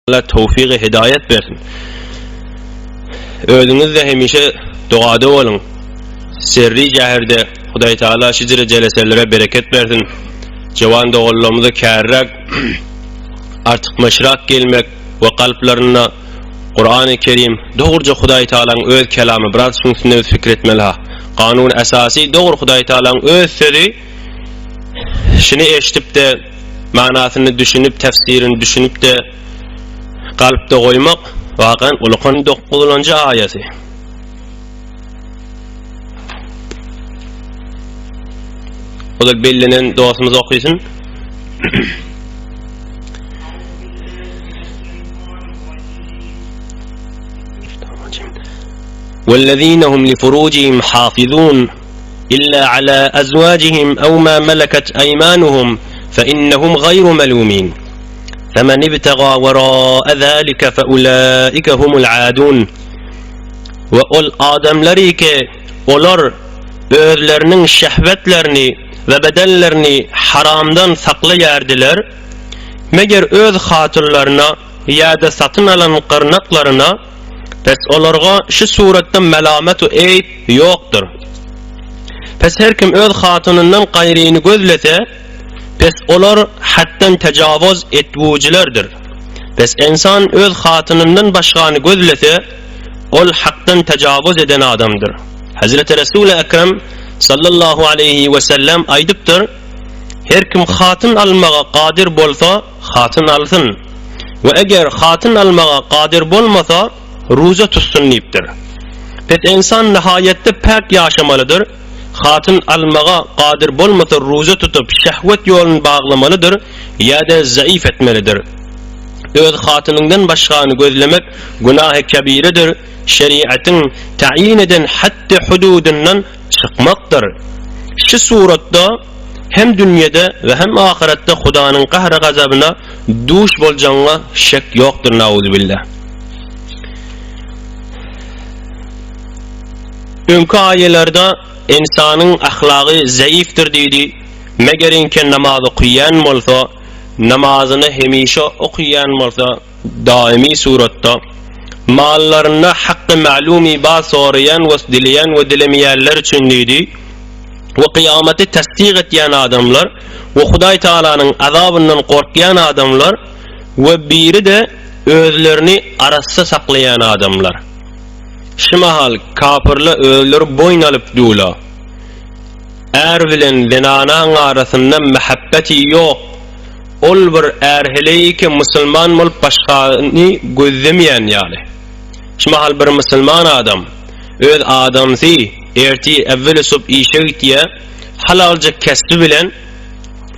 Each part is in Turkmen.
Allah tevfik hidayet versin. Özünüz de hemişe duada olun. Sirri cahirde Hudaý Taala şicre celeselere bereket versin. Cevan doğullarımızı kärrak artık meşrak gelmek ve kalplerine Kur'an-ı Kerim doğruca Hudaý Taala'nın öz kelamı biraz üstüne öz fikretmeli ha. Kanun esası doğru Hudaý Taala'nın öz sözü. Şunu eşitip de manasını düşünüp tefsirini düşünüp de kalpte koymak vakan Ulukan 9. ayeti. O da bellenen duasımızı okuysun. وَالَّذ۪ينَ هُمْ لِفُرُوجِهِمْ حَافِظُونَ إِلَّا عَلَى أَزْوَاجِهِمْ أَوْ مَا مَلَكَتْ أَيْمَانُهُمْ فَإِنَّهُمْ غَيْرُ مَلُومِينَ فَمَنِ ابْتَغَى وَرَاءَ ذَلِكَ فَأُولَٰئِكَ هُمُ الْعَادُونَ Ve ol adamları ki olar özlerinin şehvetlerini ve bedellerini haramdan saklayardılar, meger öz hatırlarına ya da satın alan kırnaklarına, pes olarga şu suratda melamet ve eyip yoktur. Pes her kim öz hatınından gayrini gözlese, pes olar haddan tecavüz etvuculardır. Pes insan öz hatınından başkanı gözlese, ol haktan tecavüz eden adamdır. Hazreti Resul-i Ekrem sallallahu aleyhi ve sellem aydıptır, her kim hatın almağa qadir bolsa, hatın alsın. Ve eğer hatın almağa qadir bolmasa, ruza tutsun deyiptir. Pes insan nihayette pek yaşamalıdır. Hatın almağa qadir bolmasa ruza tutup şehvet yolunu bağlamalıdır ya da zayıf etmelidir. Öz hatınından başkanı gözlemek günah-ı kebiredir. Şeriatın tayin eden hatta hududundan çıkmaktır. Şu suratta hem dünyada ve hem ahirette Hudanın kahre gazabına duş bolcanına şek yoktur nauzubillah. Önkü ayelerde insanın ahlakı zayıftır dedi. Megerinke namazı okuyan olsa, namazını hemişe okuyan olsa, daimi suratta, mallarına hakkı ma'lumi ba sorayan ve dileyen ve dilemeyenler için dedi. Ve kıyameti tasdik eten adamlar, ve Hudaý Taala'nın azabından korkayan adamlar, ve biri de özlerini arasında saklayan adamlar. Şimahal kafirle özleri boyun alıp dula. Bilen zinanın arasında mehabbeti yok. Ol bir erheleyi ki Müslüman olup başkanı gözlemeyen yani. Şimahal bir Müslüman adam, öz adamsı, erti evveli sub işe gittiye, halalca kesbi bilen,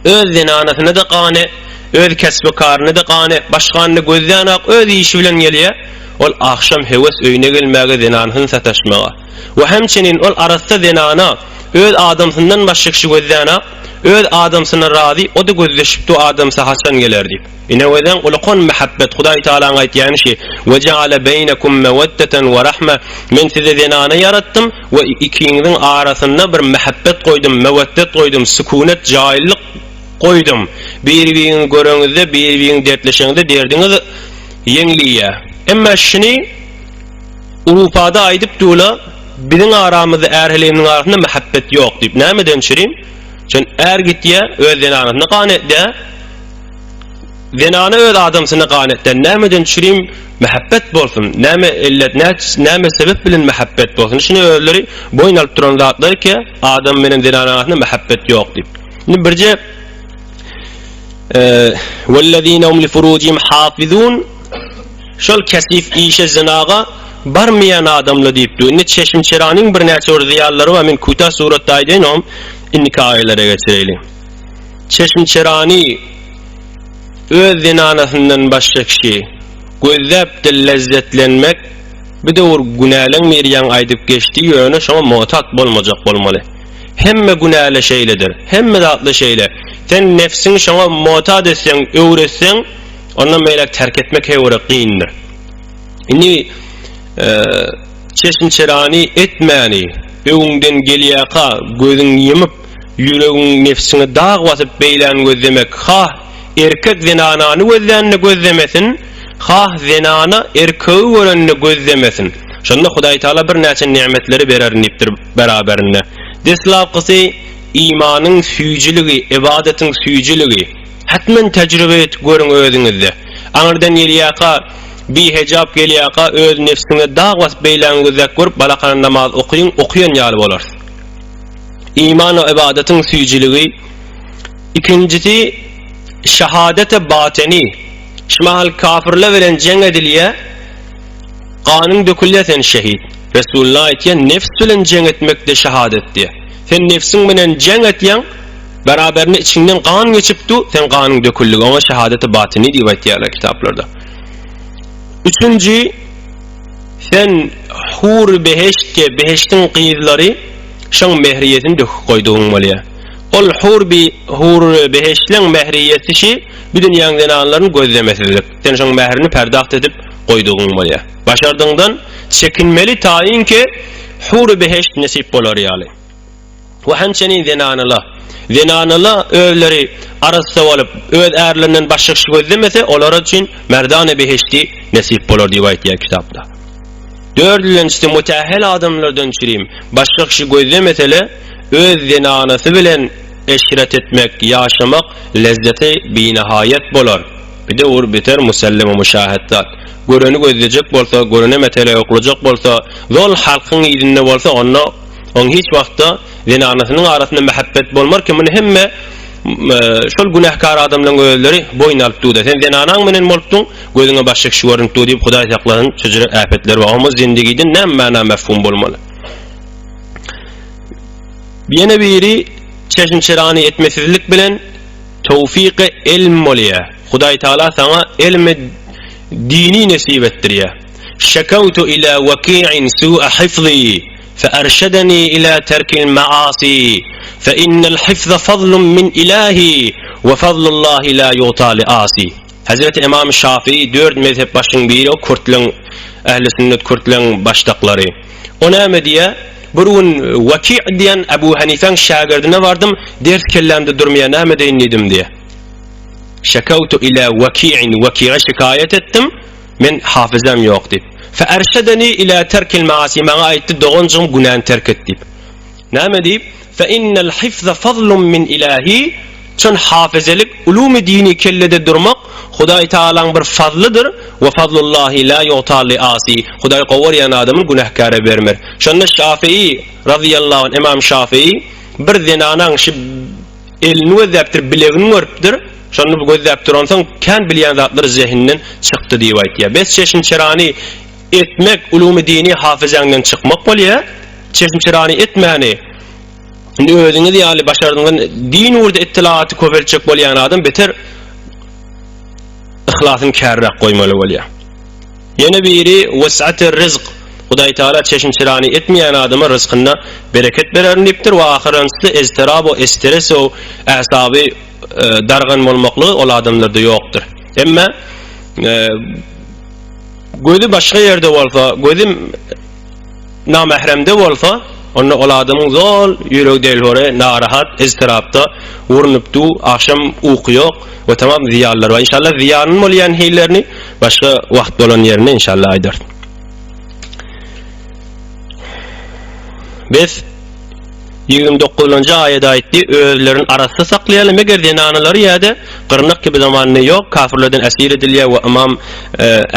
öz zinanasını da kane, öz kesbi karını da kane, başkanını gözleyenek öz işi bilen geliye, ol akşam heves öyüne gelmeye zinanasını sataşmaya. Ve hemçinin ol arasında zinana, öz adamsından başka kişi gözleyene, öz adamsına razı, o da gözleşip de adamsa hasan gelerdi. İneveden ulukun mehabbet, Hudaý Taala'nın ayettiğini şey, وَجَعَلَ بَيْنَكُمْ مَوَدَّةً وَرَحْمَةً Men size zinanı yarattım ve ikinizin arasında bir mehabbet koydum, meveddet koydum, sükunet, cahillik koydum. Bir görünüzde, bir dertleşenizde derdiniz yeniliye. Ama şunu Urufa'da aydıp dula, bizim aramızda erheleğinin arasında mehabbet yok deyip nemeden çüreyim? Çünkü gittiye öz zinanını kanette, zinanı öz adamsını kanette, nemeden çüreyim mehabbet bolsun, neme illet, neme sebep bilin mehabbet bolsun. Şimdi özleri boyun alıp duran zatları ki adam benim zinanın arasında mehabbet yok deyip. Şimdi birce وَالَّذ۪ينَ هُمْ لِفُرُوجِهِمْ حَافِظُونَ şol kesif işe zinaga barmayan adamla deyip diyor. İnne Çeşmçerani'nin bir neçe ziyarları ve min kuta surattaydı nom innik ayelere geçirelim. Çeşmçerani öz zinanasından başka kişi gözlep de lezzetlenmek bir de o günahlan meriyan aydıp geçtiği yöne şama mutat bolmayacak bolmalı. Hemme günahlı şeyledir. Hemme tatlı şeyler. Sen nefsini şama mutat etsen, öğretsen ondan meylek terk etmek hevre qiyindir. İnni Çeşmçerani etmeni, öğünden geliyaka gözün yemip, yüreğin nefsini dağ basıp beylen gözlemek, ha erkek zinananı gözlerini gözlemesin, hah zinana erkeği görenini gözlemesin. Şonda Hudaý Taala bir näçe nimetleri bereripdir beraberinde. Deslapqysy imanyň süýjüligi, ibadetin süýjüligi. Hatman tejribe et görüň özüňizde. Aňyrdan ýerýäka bir hejab gelýäka öz nefsine dağwas beýlängyzek görüp balakany namaz okuyan ýaly bolar. İman we ibadetin süýjüligi. İkincisi şahadete batini. Şmal kafirler bilen jeng edilýär. Qanun dökülýär şehit. Resulullah aýtýan nefs bilen jeng etmekde şahadet diýär. Sen nefsin bilen jeng etýän beraberine içinden kan geçipdi, sen kanun döküldü. Ona şahadeti batini diýip aýtýarlar kitaplarda. Üçüncü, sen hur beheştke, beheştin qyzlary şoň mehriýetini döküp goýdygyň bolýar. Ol hur beheştleň mehriyeti bir dünýäň zenanlaryny gözlemesizlik. Sen şoň mehrini perdagt edip goýdygyň bolýar. Başardyňdan çekinmeli taýin ki hur beheşt nesip bolar ýaly. Wa hançany zenanala özleri arasynda bolup öz ärlerinden başga kişi gözlemese olar üçin merdane beheşti nesip bolar diýip aýtýar kitapda. Dördüncüsü mutahhil adamlardan çirim başga kişi gözlemesele öz zenanasy bilen eşret etmek, yaşamak lezzeti binihayet bolar. Bir de ur biter musallem ve müşaheddat. Göreni gözleyecek bolsa, görene metele okulacak bolsa, zol halkın izinde bolsa on hiç vaqtda zenanasynyň arasynda mehabbet bolmar ki meni hemme şol günahkar adamlaryň gözleri boyun alyp durdy. Sen zenanaň menen bolupdyň, gözüňe başga kişi görünip durdy diýip Hudaý saklasyn, çözüre afetler we ama zindagide näme mana mefhum bolmaly. Ýene biri çeşinçirani etmesizlik bilen tawfiqi ilm bolýar. Hudaý Taala sana ilmi dini nesip etdirýär. Şekawtu ila waki'in su'a hifzi فأرشدني إلى ترك المعاصي فإن الحفظ فضل من إلهي وفضل الله لا يعطى لآسي. Hazreti İmam Şafii 4 mezhep başynyň biri o Kurtlaryň ähli sünnet Kurtlaryň başdaklary. Ona näme diýär? Burun Waki' diýen Abu Hanifa'ň şagirdine bardım, ders kellemde durmaýan näme diýendim diýär. Şekawtu ila Waki'in, Waki'a şikayet etdim, men hafızam ýok diýip. فأرشدني إلى ترك المعاصي ما أيت دغنجم جنان تركت ديب نعم ديب فإن الحفظ فضل من إلهي çün hafızelik ulûm-i dini kellede durmak Hudaý Taala'nın bir fazlydyr we fazlullahi la yu'ta li asi. Hudaý gowurýan adamyň günahkara bermer. Şonda Şafii radiyallahu anh İmam Şafii bir zenanaň şu elini özäpdir bilegini görüpdir. Şonu gözläp duransaň kan bilýän zatlar zehninden çykdy diýip aýtýar. Bes çeşinçirani etmek ulûm-i dini hafızaňdan çykmak bolýar. Çeşinçirani etmäni özüňiz ýaly başardyňyň din urda ittilaty köpelçek bolýan adam beter ihlasyny kärrak goýmaly bolýar. Ýene biri wes'atir rizq. Hudaý Taala çeşinçirani etmeýän adama rızkyna bereket berer diýipdir we ahirensde iztirab we stres we asaby dargan bolmakly ol adamlarda ýokdur. Emma gözü başga ýerde bolsa, gözüm namahremde bolsa, onu ol adamyň zol ýüregde hore narahat, iztirapda urunypdy, akşam uyku ýok we tamam ziyanlar we inşallah ziyanyn bolýan heýlerini başga wagt bolan ýerine inşallah aýdar. Biz 29-njy aýatda aýtdy, özlerini arasynda saklaýaly meger zenanalary ýa-da gyrnak gibi zamanyny ýok, kafirlerden esir edilýär we imam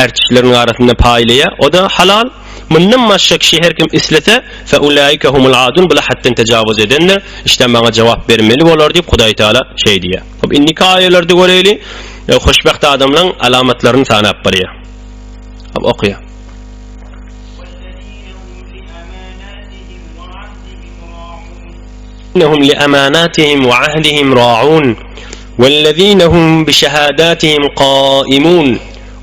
erkişleriň arasynda paýlaýar. O da halal. Mundan maşşak şeher kim islete fe ulaika humul adun bula hatta tejawuz edenler işte bana cevap bermeli bolar diýip Hudaý Taala şey diýär. Hop inniki aýallarda göreli hoşbaht adamlaryň alamatlaryny sanap barýar. Hop okuýar. إنهم لأماناتهم وعهدهم راعون والذين هم بشهاداتهم قائمون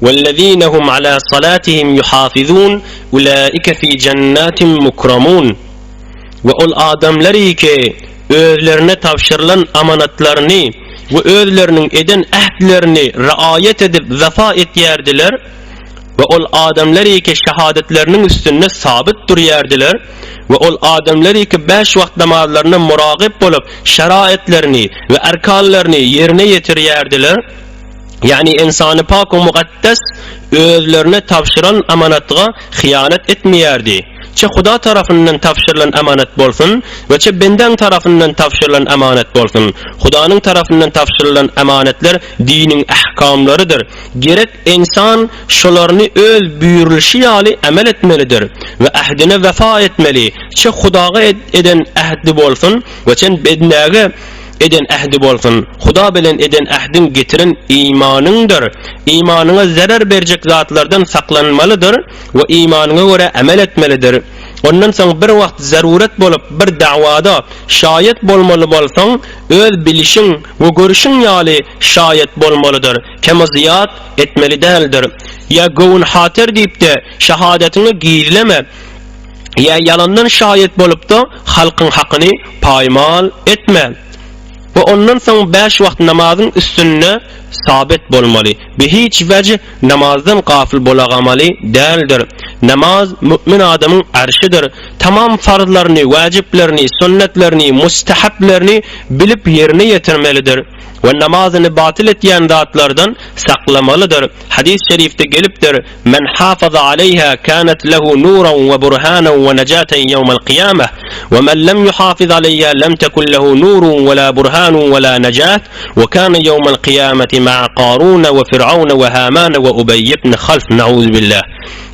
والذين هم على صلاتهم يحافظون أولئك في جنات مكرمون وأول آدملری ki özlerine tavşırılan amanatlarını ve özlerinin eden ahdlerini riayet edip vefa etýärdiler ve ol adamları ki şahadetlerinin üstünde sabit durýardylar ve ol adamları ki 5 wagt namazlaryna muragip bolup şaraitlerini ve erkanlaryny yerine ýetirýärdiler Yani insanı pak ve mukaddes özlerine tavşıran amanatga hıyanet etmeyerdi. Çe Huda tarafından tavşırılan emanet bolsun ve çe benden tarafından tavşırılan emanet bolsun. Huda'nın tarafından tavşırılan emanetler dinin ahkamlarıdır. Gerek insan şolarını öz buyuruluşu yali amel etmelidir ve ahdine vefa etmeli. Çe Huda'ga eden ahdi bolsun ve çe bednage eden ahdi bolsun. Huda bilen eden ahdin getirin imanındır. İmanına zarar verecek zatlardan saklanmalıdır ve imanına göre amel etmelidir. Ondan soň bir wagt zaruret bolup bir da'wada şayet bolmaly bolsaň öz bilişiň we görüşiň ýaly şayet bolmalydyr. Kema ziyat etmeli däldir. Ya gowun hatir diýip-de şahadetini gizleme. Ya yalandan şayet bolup da halkyň hakyny paýmal etme. Ve ondan soň 5 wagt namazyň üstünde sabit bolmaly. Bi hiç wejh namazdan gafil bolagamaly däldir. Namaz mümin adamın arşidir. Tamam farzlaryny, wajiblerini, sünnetlerini, mustahablerini bilip yerine yetirmelidir. Ve namazını batil etyen zatlardan saklamalıdır. Hadis-i şerifte gelipdir. Men hafaza aleyha kanet lehu nuran ve burhanan ve necaten yevmel kıyameh. Ve men lem yuhafiz aleyha lem tekun lehu nurun ve la burhanun ve la necat. Ve kâne yevmel kıyameti ma'a Qarun ve Fir'aun ve Haman ve Ubey ibn Half. Nauzubillah.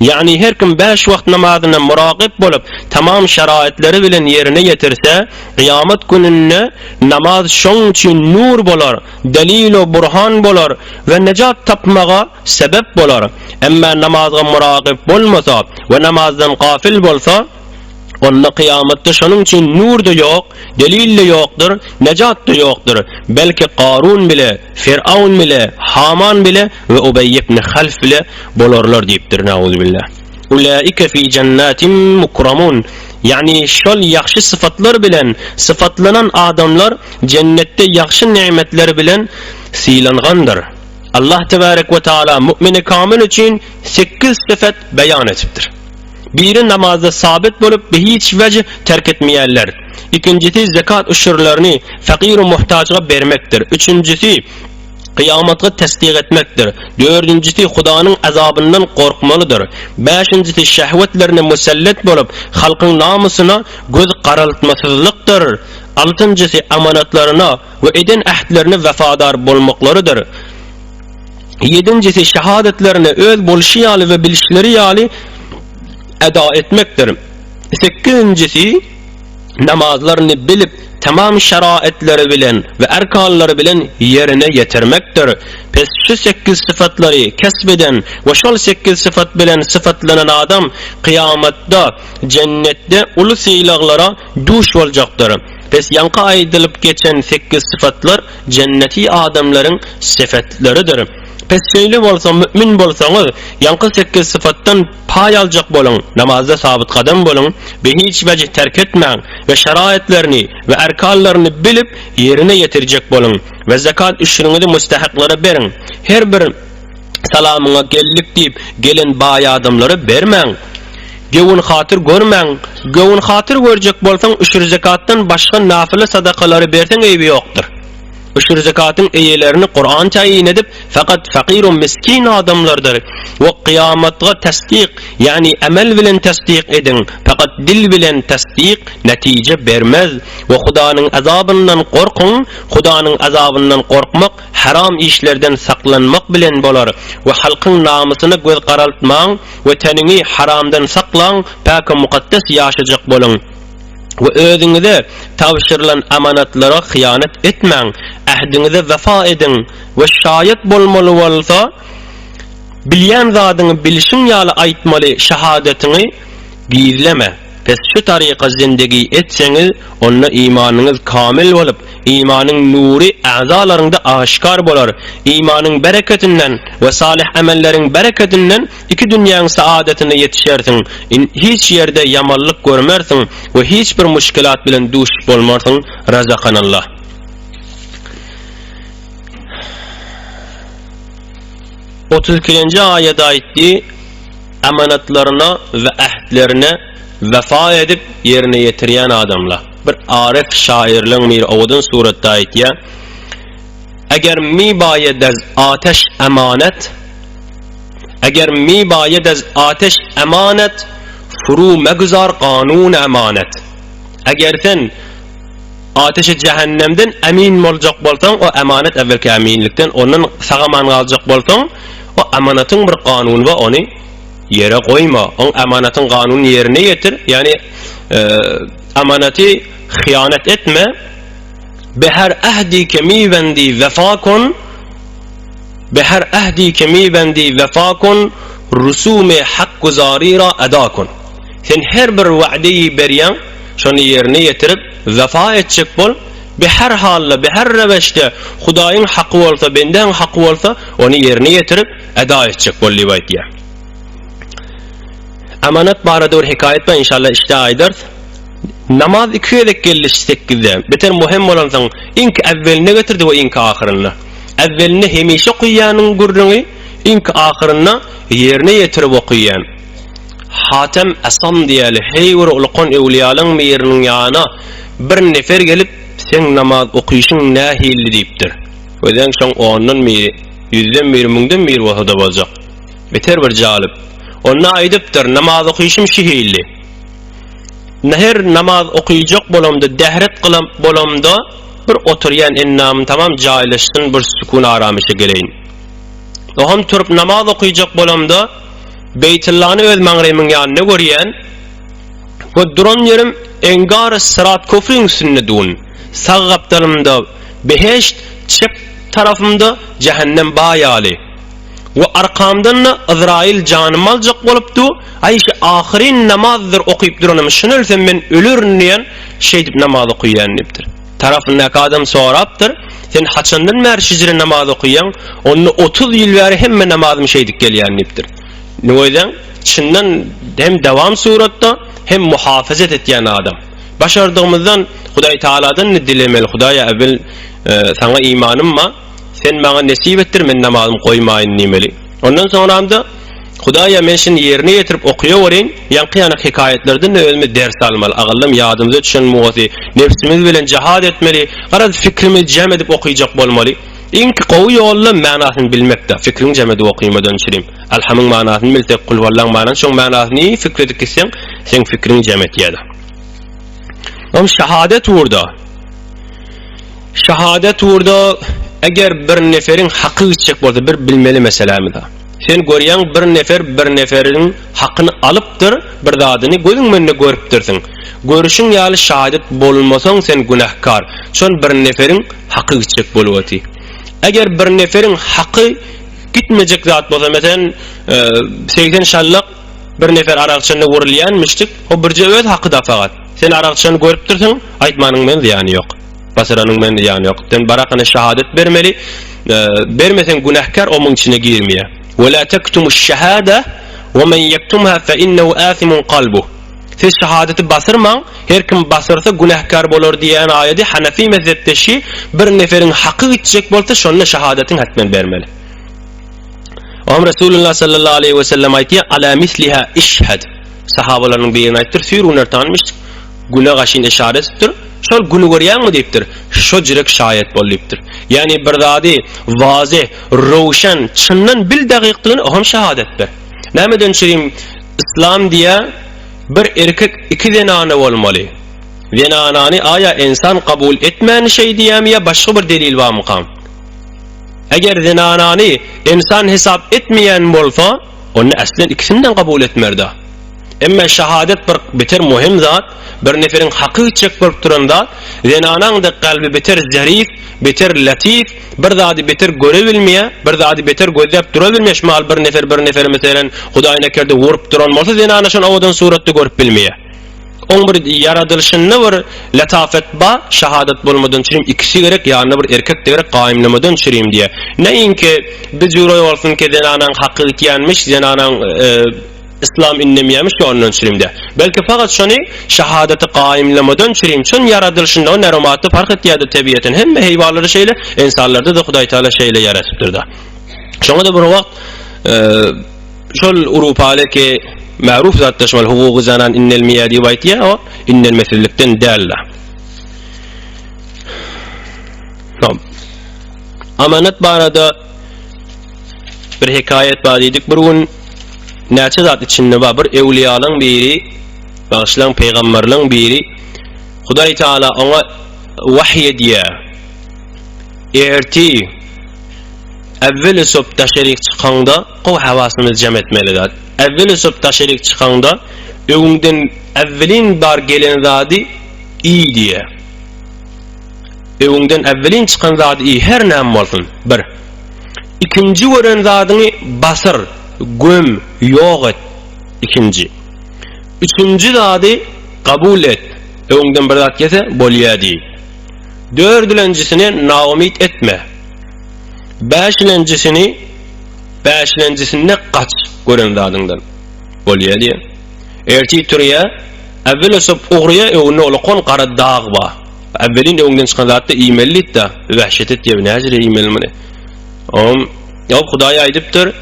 Yani her kim 5 wagt namazını muraqib bolup tamam şaraitleri bilen yerine yetirse kıyamet gününde namaz şoň üçin nur bolar, delil ve burhan bolar ve necat tapmaga sebep bolar. Emma namazga muraqib bolmasa ve namazdan gafil bolsa onda kıyamette şonun için nur da yok, delil de yoktur, necat da yoktur. Belki Qarun bile, Fir'aun bile, Haman bile ve Ubey ibn Half bile bolarlar deyiptir. Nauzubillah. Ulaika fi cennetin mukramun. Yani şol yaxşı sıfatlar bilen sıfatlanan adamlar cennette yaxşı nimetler bilen silangandır. Allah tebarek ve taala mümini kamil için 8 sıfat beyan etipdir. Biri namazda sabit bolup hiç vecih terk etmeyenler. İkincisi zekat uşurlarını fakir ve muhtaçga vermektir. Üçüncüsü kıyamatı tasdik etmektir. Dördüncüsü Hudanın azabından korkmalıdır. Beşincisi şehvetlerine musallat bolup halkın namusuna göz qaraltmasızlıktır. Altıncısı amanatlarına ve eden ahdlerine vefadar bolmaklarıdır. Yedincisi şehadetlerine öz boluşu yali ve bilişleri yali eda etmektir. Sekizincisi namazlarını bilip tamam şaraitleri bilen ve erkanları bilen yerine getirmektir. Pes şu 8 sıfatları kesbeden ve şol 8 sıfat bilen sıfatlanan adam kıyamette cennette ulu silahlara duş olacaktır. Pes yankı aydılıp geçen 8 sıfatlar cenneti adamların sıfatlarıdır. Pes şöyle bolsa mümin bolsaňyz yankı 8 sıfattan pay aljak bolun, namazda sabit kadam bolun, ve hiç vecih terk etmeň ve şaraitlerini ve erkanlaryny bilip yerine getirecek bolun ve zekat üşürüňizi mustahaklara berin. Her bir salamyňa gellik diýip gelen baý adamlara bermeň. Gowun hatyr görmeň. Gowun hatyr görjek bolsaň üşür zekatdan başga nafile sadakalary berseň eýbi ýokdur. Uşur zekatın eyelerini Kur'an tayin edip fakat fakirun miskin adamlardır. Ve kıyamatga tasdik yani amel bilen tasdik edin. Fakat dil bilen tasdik netice vermez. Ve Hudanın azabından korkun. Hudanın azabından korkmak haram işlerden saklanmak bilen bolar. Ve halkın namusunu göz qaraltmaň ve tenini haramdan saklan paka mukaddes yaşayacak bolun. Ve özüňize tavşyrılan amanatlara hıyanet etmeň, ahdiňize vefa edin ve şayet bolmaly bolsa bilýän zadyňy bilişiň ýaly aýtmaly şahadetini gizleme. Pes şu tariqa zindagi etseňiz onna imanyňyz kamil bolup imanyň nuri azalarynda aşkar bolar. İmanyň bereketinden ve salih amelleriň bereketinden iki dünýäň saadetine yetişersiň. Hiç ýerde yamanlyk görmersiň ve hiç bir müşkilat bilen duş bolmarsyň. Razakanallah. Otuz 32-nji aýatda aýtdy: amanatlaryna ve ahdlerine vefa edip yerine yetirýän adamlar. Bir arif şairliň bir owdun suratda aýtýar: اگر می باید از آتش امانت، اگر می باید از آتش امانت فرو مگذار قانون امانت. اگر sen ateş cehennemden emin olacak bolsan, o emanet evvelki eminlikten onun sağaman alacak bolsan, o emanatın bir kanunu var, onu yere koyma. O emanetin kanunu yerine getir. Yani emaneti hıyanet etme. Beher ehdi kemi bendi vefakun, beher ehdi kemi bendi vefakun, rusume hak guzarira edakun. Sen her bir va'deyi beriyan şunu yerine getirip vefa edecek bol. Bir her halle, bir her reveşte Hudayın hakkı olsa, benden hakkı olsa onu yerine getirip eda edecek bol livaytiye. Emanet barada bir hikayet var inşallah işte aydar. Namaz ikiye dek geliştik gibi. Beter muhim olan ilk evveline getirdi ve ilk ahirine. Evveline hemişe okuyanın gurrunu, ilk ahirine yerine getirip okuyan. Hatem Asam diyeli heyvur ulqon evliyalın mirinin yana bir nefer gelip sen namaz okuyuşun nahilli deyiptir. Öden şan onun miri, yüzden miri, münden miri vahıda olacak. Beter bir calip. Ona aydiptir namaz okuyuşum şihilli. Neher namaz okuyacak bolamda, dehret kılam bolamda bir oturyan ennam tamam caileşsin bir sükun aramışa geleyin. Oham turup namaz okuyacak bolamda Beytullah'ını öz mağrimin yanına görüyen ve duran yerim engar sırat köprünün üstünde dun. Sağ kaptalımda beheşt, çep tarafımda cehennem bayali. Ve arkamdan Azrail canım alacak olupdu. Ayşe ahirin namazdır okuyup duranım. Şunu ölsem ben ölür diyen şey deyip namaz okuyan niptir. Tarafındaki adam soraptır. Sen haçandan merşicire namaz okuyan, onu 30 yıl veri hem namazım şeydik geliyen niptir. O yüzden Çin'den hem devam suratta hem muhafazet etyen adam. Başardığımızdan Huday Teala'dan ne dilemeli? Hudaya evvel sana imanım var. Sen bana nesip ettir, men namazımı koymayın demeli. Ondan sonra da Hudaya men şimdi yerine getirip okuyorayım. Yankıyanak hikayetlerden de ölme ders almalı. Ağılım yadımıza düşen muğati. Nefsimiz bilen cihad etmeli. Arada fikrimi cem edip okuyacak olmalı. İnki qovu yolla manasını bilmekte. Fikrini cem edip okuymadan çireyim. Elhamın manasını bilsek, kulvallan manasını, şun manasını fikredik isen, sen fikrini cem et yada. Ama şehadet burada. Şehadet burada eğer bir neferin hakkı gidecek bolsa bir bilmeli meselemi da. Sen görüyen bir neferin hakkını alıptır, bir dadını gözün önüne görüptürsün. Görüşün yalı şehadet bolmasan sen günahkar. Şon bir neferin hakkı gidecek boluvati. Eğer bir neferin hakkı gitmeyecek zat bolsa, mesela 80 şallık bir nefer arakçanına vurulyanmıştık, o bir öz hakkı da fakat. Sen arakçanı görüptürsün, aytmanın men ziyani yok. Basıranın men ziyani yok. Sen barakana şehadet vermeli, vermesen günahkar onun içine girmeye. وَلَا تَكْتُمُ الشَّهَادَةِ وَمَنْ يَكْتُمْهَا فَإِنَّهُ آثِمٌ قَلْبُهُ. Siz şehadeti basırman, her kim basırsa günahkar bolur diyen ayeti Hanefi mezhepteşi bir neferin hakkı gidecek bolsa şonuna şehadetin hatmen vermeli. Ama Resulullah sallallahu aleyhi ve sellem ayetiye ala misliha işhed. Sahabaların birine ayettir, sürünler tanımıştık. Günah aşın işarettir. Şol günü görüyen mi deyiptir? Şo direk şayet boliptir. Yani bir dadi vazih, roşan, çınnan bil daqiqliğini oham şehadettir. Nämeden çireyim İslam diye bir erkek iki zenane olmalı. Zenanani aya insan kabul etmeyen şey diyem ya başka bir delil var mı? Eğer zenanani insan hesap etmeyen bolsa onu aslen ikisinden kabul etmerdi. Ama şehadet bir biter muhim zat, bir neferin hakkı gidecek bir turanda zenanan da kalbi biter zarif, biter latif, bir zadi biter görebilmeye, bir zadi biter gözlep durabilmeye. Şmal bir nefer mesela Hudayna kerde vurup duran olsa zenana şun avadan suratda görüp bilmeye. On bir yaradılışında bir latafet ba, şehadet bulmadan çireyim, ikisi gerek, yani bir erkek de gerek qaimlamadan çireyim diye. Neyin ki bir cüroy olsun ki zenanan hakkı gityenmiş, zenanan İslam inlemeyemiş ki onun çirimde. Belki fakat şunu şehadeti qaimlamadan çirim. Şun yaradılışında o neromatı fark ettiği de tabiyetin hem heyvanları şeyle, insanlarda da Huday Teala şeyle yaratıptır da. Şuna da bir vakt şol Urupa'lı ki ma'ruf zatlaşmal hukuku zanan innel miyadi vaytiye o innel mesellikten değerli. Amanet barada bir hikayet var dedik. Bir gün näçe zat içinde var, bir ewliýalaryň biri, başlayan peygamberlerin biri, Hudaý Taala ona vahiy ediyor. Erti evvel sop taşerik çıkanda o havasını cem etmelidir. Evvel sop taşerik çıkanda öňden evvelin bar gelen zady iyi diye. Öňden evvelin çıkan zady iyi her näme bolsun. Bir. İkinci gören zadyny basır, göm, ýok et. İkinci. Üçüncü zady kabul et. Öňden bir zat gelse bolýar. Dördüncüsini naumid etme. Beşincisine kaç gören zadından. Bolýar diye. Erti türüye evvel osop ogruya öňüne olukon qara dağ ba. Evvelin öňden çykan zatda imellit da wahşet et diye näjere imelmini. Ýok Hudaý aýdypdyr.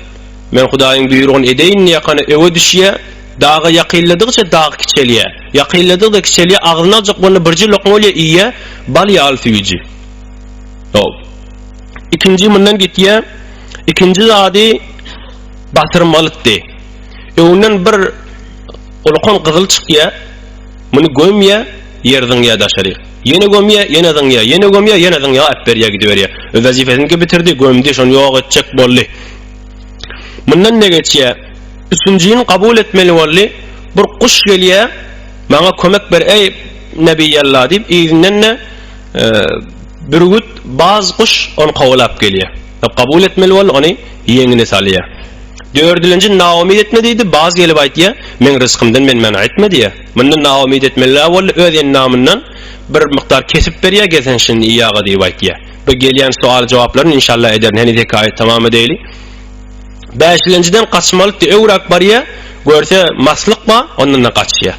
Men Hudaýyň buýrugyny edeýin ýakany öwe düşýär. Dağa yakılladıkça dağ kiçeliye. Yakılladıkça kiçeliye ağzına alacak bunu birci lokmolya iyiye bal yağ alfiyucu. İkinci bundan gittiye. İkinci zadi batırmalıktı. Ondan bir olukon kızıl çıkıya. Bunu gömye yerden ya daşarı. Yine gömye yine zıngya. Yine gömye yine zıngya. Apperiye gidiyor ya. Vazifesini bitirdi. Gömdi. Şunu yok edecek bolli. Bundan ne geçiye? Üçüncüyün kabul etmeli bolli. Bir kuş geliye. Bana kömek ber ey Nebiyallah deyip izinden ne bir gün bazı kuş onu kavulap geliyor. Kabul etmeli bolli onu yengine salıyor. Dördüncü naumid etmediydi. Bazı gelip aytıyor. Men rızkımdan men mena etmedi ya. Bundan naumid etmeli bolli özen namından bir miktar kesip veriyor gelsen şimdi iyaga deyip aytıyor. Bu gelen sual cevaplarını inşallah eder. Henüz hikayet tamamı değil. Beşinciden kaçmalık diye öwrak bariye görse maslık mı ondan kaçıyor.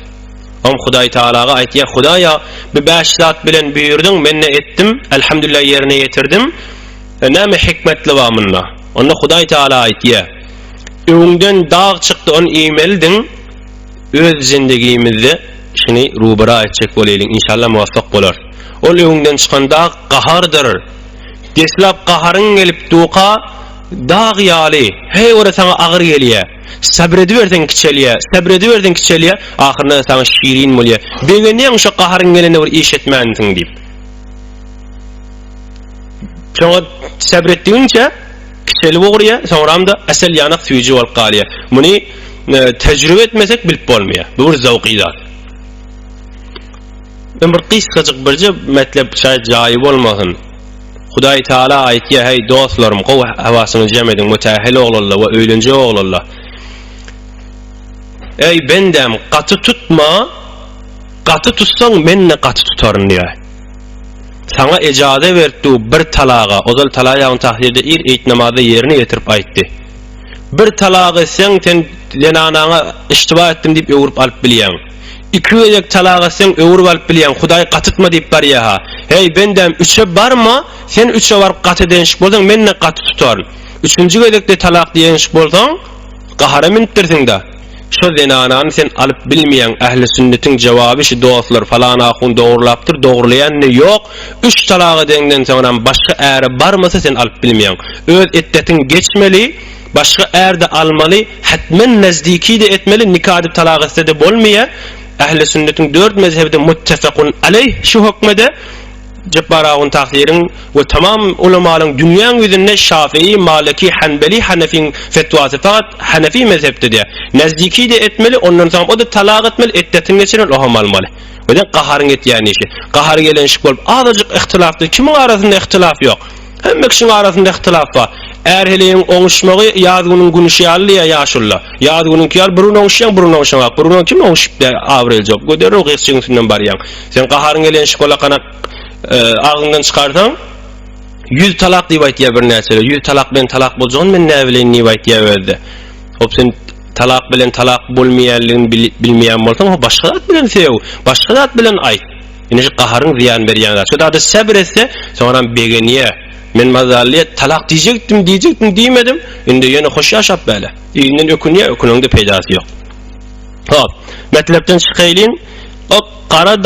Hudaý Taalaga aýtýar, Hudaýa bu 5 zat bilen buyurdun, men ne etdim, elhamdülillah yerine getirdim. Näme hikmetli wa munna. Onda Hudaý Taala aýtýar. Öňden dağ çykdy, on imeldin. Öz zindegimizde şini rubara etjek bolaylyň, inşallah muwaffak bolar. Ol öňden çykan dağ gahardyr. Deslap gaharyň gelip duqa dağ ýaly, hey ora sana agyr gelýär. Sabrediverden kiçeliye, ahirinde sana şirin bolýar. Degenden şu gaharyň gelene bir iş etmändiň diýip. Şoňa sabretdiňçe kiçeli bolýar, soňramda asel ýanak süýji bolup galýar. Muny tejribe etmesek bilip bolmaýar. Bu bir zawqy zat. Ben bir kysgaçyk birje metlep jaýy bolmasyn. Hudaý Taala aýtýar, hey dostlarym, gowy hawasyny jem edin, mütahil oglanlar we öýlenje oglanlar. Ey bendem qatı tutma, qatı tutsaň menne qatı tutaryn diýär. Sana ejaze berdi bir talaga, ozal talaýagyň tahlilde eýt namazy ýerine getirip aýtdy. Bir talagy sen lenanaňa iştiba etdim diýip öwürüp alyp bilýän. İki öýek talaga sen öwürüp alyp bilýän, Hudaý qatytma diýip barýar ha. Hey bendem 3'e barma, sen 3'e bar qatı denşik bolsaň menne qatı tutaryn. Üçüncü öýekde talak diýenşik bolsaň gahara mintirsiň da. Şu zenanany sen alyp bilmeýän ähli sünnetin jogaby şu dostlar falan ahun dogurlapdyr, dogurlaýan ýok. 3 talaga dengden soňra başga äri barmasa sen alyp bilmeýän. Öz etdetin geçmeli, başga ärde almaly, hatmen nazdiki de etmeli, nikah edip talak etsede bolmaýar. Ähli sünnetin 4 mezhebde muttafaqun aleyh şu hukmede Cebbarağın tahlirin ve tamam ulamaların dünyanın yüzünde Şafii, Maliki, Hanbeli, Hanefi'nin fetvası fakat Hanefi mezhepte diye. Nezdiki de etmeli, ondan sonra o da talak etmeli, eddetin geçiren o ham almalı. O yüzden qaharın et yani işi. Qahar gelen şık olup azıcık ihtilaflı. Kimin arasında ihtilaf yok? Hem kişinin arasında ihtilaf var. Eğer heleyin oňuşmagy ýazgynyň günüşýarly ýa ýaşulla. Ýazgynyň kýar burun oňuşýan, burun oňuşmak. Burun kim oňuşyp da awrel jok. Göderip gysçyň sünnen barýan. Sen qaharyň gelen şokola kanak ağzından çıkarsan 100 talak diýip aýtýar bir näçe. 100 talak bilen talak boljagyň men näme bilen diýip aýtýar özde. Hop sen talak bilen talak bolmaýanlygyny bilmeýän bolsaň, o başga zat bilen sew, başga zat bilen aýt. Ine şu qaharyň ziýan berýän. Şu da sabr etse, sonra begeniýe men mazalliýet talak diýjekdim diýmedim. Indi ýene hoş ýaşap bäle. Ýygynyň ökünüňde peýdasy ýok. Hop, metlepden çykaýlyn. O qara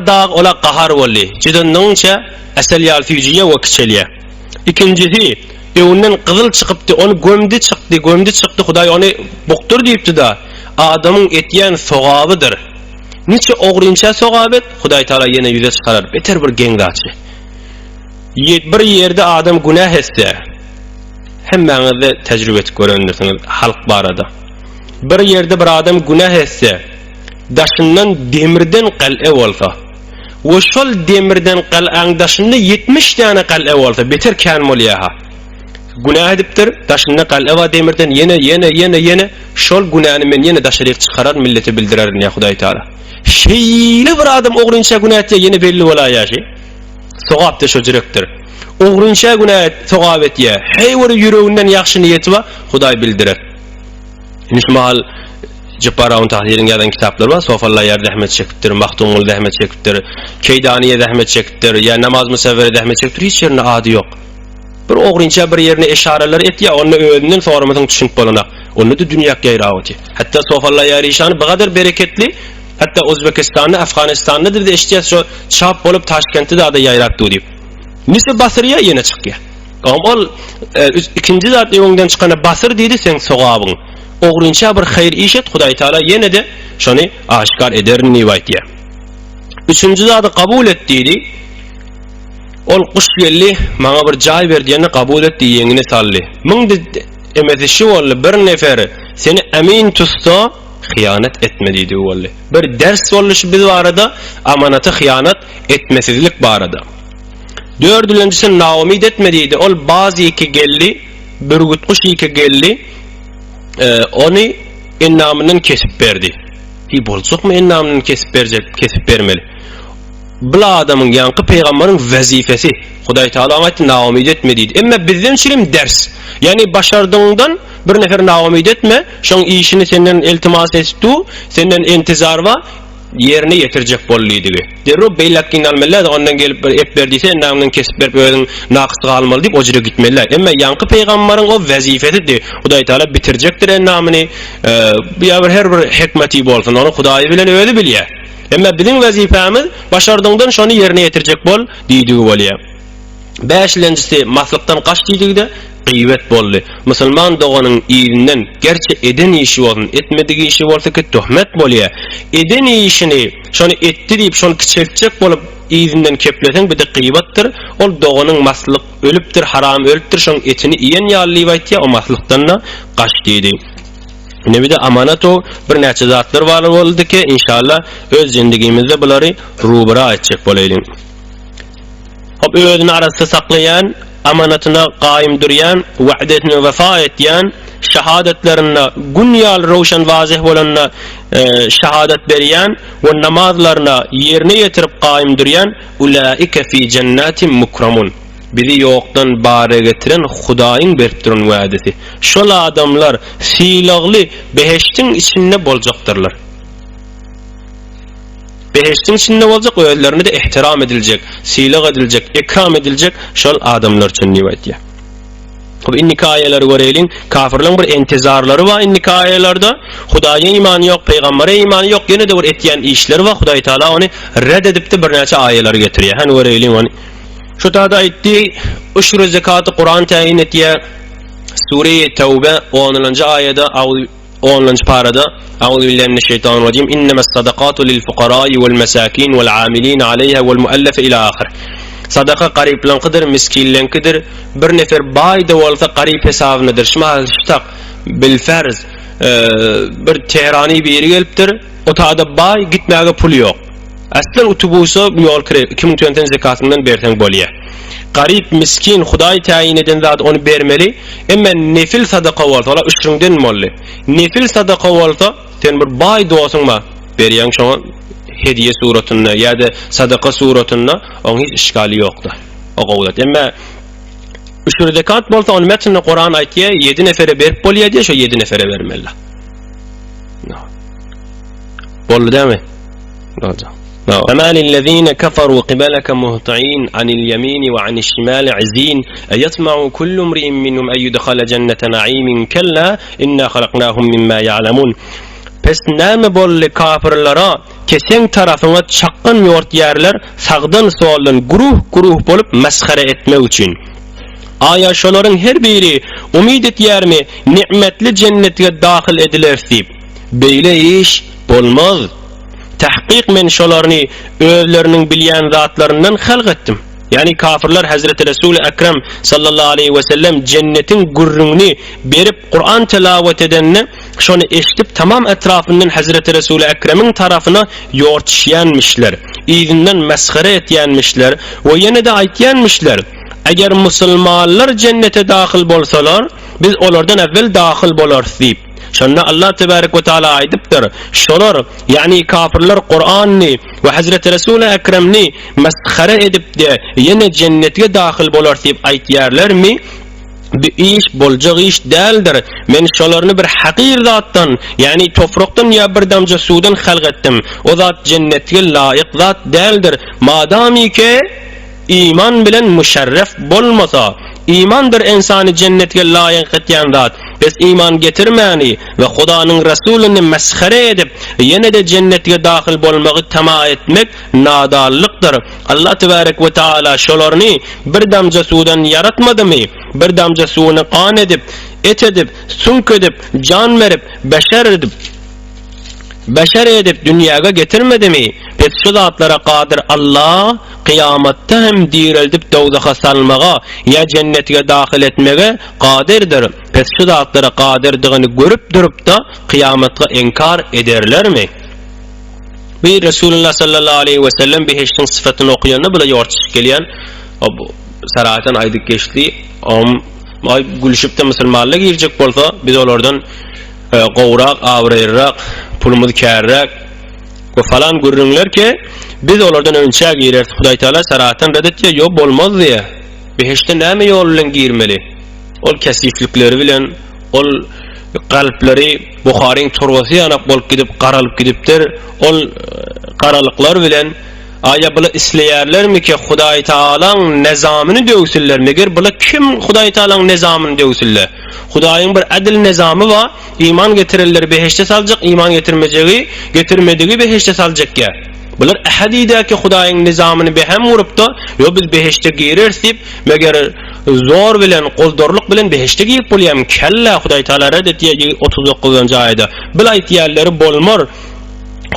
dağ ola qahar bolly. Jidannыңça asal ýalfyjyya we kiçeliýe. İkincisi, evinden kızıl çıkıptı, onu gömdü çıktı, Hudaý onu boktur diýipdi da, adamın etýän sogabıdır. Niçe oğrunça sogabet, Hudaý Taala yine yüze çıkarar, beter bir gengaçy. Bir yerde adam günah etse, hemmeňizde tecrübe etip görendirsiniz halk barada. Bir yerde bir adam günah etse, daşından demirden qal'e bolsa, o şol demirden qal'aň daşynda 70 tane qal'e bolsa, beter kän bolýar. Günah edipdir, daşynda qal'e we demirden yene şol günahny men yene daşaryk çıkarar, millete bildirer ne Hudaý Taala. Şeýle bir adam oğrunça günah etse yine belli bolýar ýa-şi. Sogap da şo jirekdir. Oğrunça günah sogap etýär. Heýwer ýüreginden ýaxşy niýeti we Hudaý bildirer. Nişmal Jabbarun tahlirin ýazan kitaplar var. Sofalla ýer rahmet çekipdir, Mahtumul rahmet çekipdir, Keydaniye rahmet çekipdir, ya namaz musavveri rahmet çekipdir. Hiç yerine ady yok. Bir oğrunça bir yerine işareler etýär, onu özünden sormadan düşünip bolanak. Onu da dünýäk ýaýragy. Hatta Sofalla ýer işany bu kadar bereketli, hatta Özbekistan'da, Afganistan'da da eşitýär şo çap bolup Taşkentde de ýaýrapdy diýip. Nise Basriýa ýene çykýar. Ol ikinji zat ýöňden çykana Basr diýdi, sen sogabyň. Oğrunça bir hayır iş et, Hudaý Taala yine de şonu aşkar eder niýetýär. Üçüncü zatı kabul etdi. Ol kuş gelli, maňa bir jaý berdiýeni kabul etdi, ýeňine sally. Müň emesi şu bolly, bir nefer seni emin tutsa, hıyanet etmedi diýdi bolly. Bir ders bolly şu biz barada, amanata hıyanet etmesizlik barada. Dördüncüsü naumid etmedi. Ol bazı iki gelli, bir gutkuş iki gelli, onu ennamından kesip berdi. Hi bolsak mı ennamından kesip bermeli? Bula adamın yankı peygamberin vazifesi. Hudaý Taala aýtdy naumid etmedi. Emma bizden şirim ders. Yani başardığından bir nefer naumid etme, şoň işini senden iltimas etdi, senden intizar wa yerine yetirecek bollydygy. Derro beýlekkin almaly, ondan gelip ep berdiyse ennamından kesip berip özüň naqsy almaly diýip ojra gitmeliler. Emma yankı peýgamberiň o vazifesi Hudaý Taala bitirjekdir ennamyny. Bir her bir hikmeti bolsun, onu Hudaý bilen öýdi bilýär. Emma bizim vazifemiz başardığından şonu yerine yetirecek bol diýdigi bolýar. Beşincisi maslyktan kaç diýdigide gıybet boldy. Musulman doganyň ýerinden gerçi eden işi bolsun, etmedigi işi bolsa ki töhmet bolýar. Eden işini şonu etdi diýip şonu kiçeltjek bolup ýerinden kepleseň bir de gıybetdir. Ol doganyň maslyk ölüpdir, haram ölüpdir, şoň etini iýen ýalyp aýtýar, o maslykdan da kaç diýdi. Ne de amanat o bir näçe zatlar var boldy ki inşallah öz zindagimizde bulary rubra etjek bolaylyň. Hop özüni arasynda saklayan, amanatyna gaýym durýan, wa'datini wefa etýän, şahadatlaryna günýal rowşan wazih bolanna şahadat berýän we namazlaryna ýerine ýetirip gaýym durýan, ulaika fi cennetin mukramun. Bizi yoktan bare getiren Hudaýyň berip duran wa'desi. Şol adamlar silagly beheştiň içinde boljaktyrlar. Beheştiň içinde boljak, özlerine de ihtiram ediljek, silag ediljek, ikram ediljek şol adamlar üçin niýetýär. Bu inniki ayeleri görelim. Kafirlerin bir intizarları var inniki ayelerde. Hudaýa iman yok, peygambere iman yok. Yine de bir etýän işleri var. Hudaý Taala onu reddedip de bir näçe ayeler getirýär. Hani görelim onu. Şu taada etdi, uşru zekatı Kur'an tayin etýär. Sure-i Tevbe 10-njy ayada 10-njy parada Euzu billahi mineşşeytanirracim. İnnemes sadaqatu lil fuqara'i vel mesakin vel amilin aleyha vel muallaf ila ahir. Sadaka gariplenkidir, miskinlenkidir. Bir nefer baýda bolsa garip hesabynydyr. Şumal ştak bil farz bir Tehrani bir ýere gelipdir. O taada baý gitmäge pul ýok. Aslan utubusa ýol kire 2000 tönten zekatından bersen bolýar. Garip miskin Hudaý tayin eden zat onu bermeli. Emma nefil sadaka bolsa, ola üçünden molly. Nefil sadaka bolsa, sen bir baý dosyňma berýän şoňa hediye suratynda ýa-da sadaka suratynda oň hiç işgali ýokdur. O gowlat. Emma üçüncü zekat bolsa, onu metninde Kur'an aýtýar, 7 nefere berip bolýar diýe, şo 7 nefere bermeli. Boldy dämi? Boldy. فما للذين كفروا قبلك مهطعين عن اليمين وعن الشمال عزين أيطمع كل امرئ منهم أن يدخل جنة نعيم كلا إنا خلقناهم مما يعلمون. Pes näme bolly kafirlara kesen tarafına çaqqan ýort ýerler sagdan soaldan guruh bolup mesxere etmek üçin. Aya şolaryň her biri umid etýärmi nimetli cennetge dahil edilerdi. Beýle iş bolmaz. Tahqiq men şolaryny özleriniň bilýän zatlaryndan halq etdim. Yani kafirler Hazreti Resul-i Ekrem sallallahu aleyhi ve sellem cennetin gurrunu berip Kur'an tilavet edenini şonu eşitip tamam etrafından Hazreti Resul-i Ekrem'in tarafına yortuşyanmışlar. İzinden meskhare etyenmişler ve yine de aytyenmişler. Eğer musulmanlar cennete dahil bolsalar biz olardan evvel dahil bolarız deyip. Şonda Allah tebarek ve taala aytipdir. Şolar yani kafirler Kur'an'ni ve Hazreti Resul-i Ekrem'ni meskhare edip de yine cennetge dahil bolar deyip aytýarlarmy? Bir iş boljak iş däldir. Men şolaryny bir hakir zatdan, yani toprakdan ya bir damja suwdan halq etdim. O zat cennetge laýyk zat däldir. Madami ki iman bilen müşerref bolmasa, imandır insany cennetge laýyk etýän zat. Biz iman getirmäni ve Hudaňyň Rasulyny meskhare edip yine de cennetge dahil bolmagy tama etmek nadallykdyr. Allah tebarek ve taala şolaryny bir damja suwdan yaratmadymy? Bir damja suwuny qan edip, et edip, sunk edip, can verip, beşer edip dünýäge getirmedimi? Pes şu zatlara qadir Allah kıyamatda hem dirilip dowzaha salmaga ya cennetge dahil etmege qadirdir. Pes şu zatlara qadirdigini görüp durup da kıyamatga inkar ederlermi? Bir Resulullah sallallahu aleyhi ve sellem behiştin sıfatyny okuýandy bula ýortuşyp gelýän saratan aydyk geçdi. Ay gülüşüp de musulmanlyk girjek bolsa biz olardan gowrak, awrayrak, pulumuzy kärrak ve falan görünler ki biz olardan önçe girer. Hudaý Taala saratan redetýär, ýok bolmaz diýe. Behişte näme ýol bilen girmeli? Ol kesiflikleri bilen, ol kalpleri Buhariň turbasy ýanyp bolup gidip garalyp gidipdir. Ol garalyklar bilen aya bula isleýärlermi ki Hudaý Taalaň nizamyny döwsünlermi? Eger bula kim Hudaý Taalaň nizamyny döwsünler? Hudaýyň bir adil nizamy bar. İman getirenler behişte saljak, iman getirmedigi behişte saljak. Bular ahadidäki Hudaýyň nizamyny behem urup da, yo biz behişte gireriz diýip, meger zor bilen, goldorluk bilen behişte girip bolýam. Kella Hudaý Taala redetýär 39-njy aýda. Bil aýtýarlary bolmar.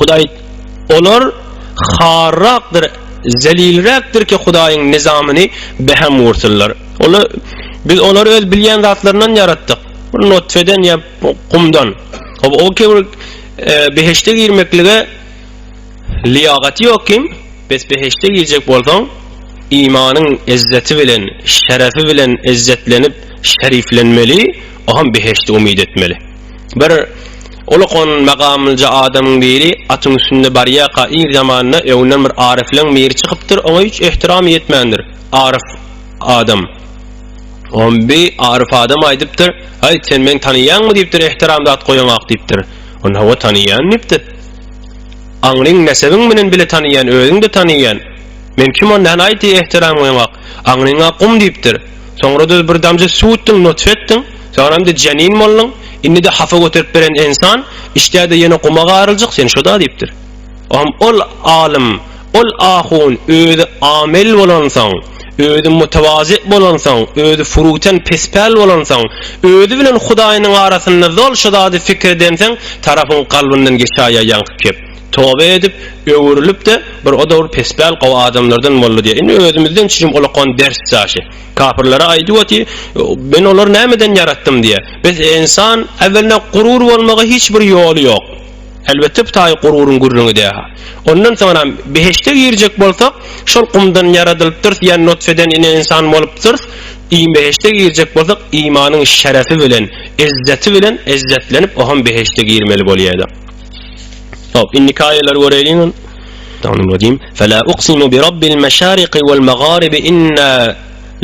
Hudaý olar harraqdır, zelilrakdır ki Hudaýyň nizamyny behem urtdylar. Biz onları öz bilýän zatlaryndan yaratdyk. Bir nutfeden ya kumdan. O ki behişte girmeklige liyaqati ýok kim? Biz behişte girjek bolsaň imanyň izzeti bilen, şerefi bilen izzetlenip şeriflenmeli, aham behişte umid etmeli. Bir olukon magamylja adamyň biri atyň üstünde barýaka ir zamanyna öwünden bir arifleň meri çykypdyr, ama hiç ihtiram etmändir. Arif adam. On bir arif adam aýdypdyr, "Hay sen men taniýanmy?" diýipdir, "Ihtiramda at goýamak" diýipdir. Onu hawa taniýan diýipdir. Aňryň nesebiň bilen bile taniýan, özüň de taniýan. Men kim ondan aýdy ihtiram goýamak? Aňryňa qum diýipdir. Soňra da bir damja suwutdyň, nutfetdiň, soňra da janin boldun. Indi de hafa göterip beren insan, işde de ýene qumaga arylajak, sen şoda diýipdir. Ol alim, ol ahun, özü amel bolansaň, özü mutawazı bolansaň, özü furuten pespel bolansaň, özü bilen Hudaýynyň arasynda zol şoda fikir edenseň, tarapyň kalbyndan geçäýär ýankyp. Tövbe edip öwrülüp de bir odawr pespel gawa adamlardan boldy diýe. Indi özümizden çyjym olakon ders çaşy. Kafirlere aýdypdy, ben olar nämeden yaratdym diýe. Biz insan evvelne gurur bolmagy hiç bir ýoly ýok. Elbette taý gururyň gurruňyda. Ondan soňra behişte girjek bolsak, şol qumdan yaradylypdyr, ýani nutfeden insan bolupdyr. Behişte girjek bolsak, imanyň şerefi bilen, izzeti bilen izzetlenip oham behişte girmeli bolýar. إنك آية الوريلين الرجيم فلا أقسم برب المشارق والمغارب إنا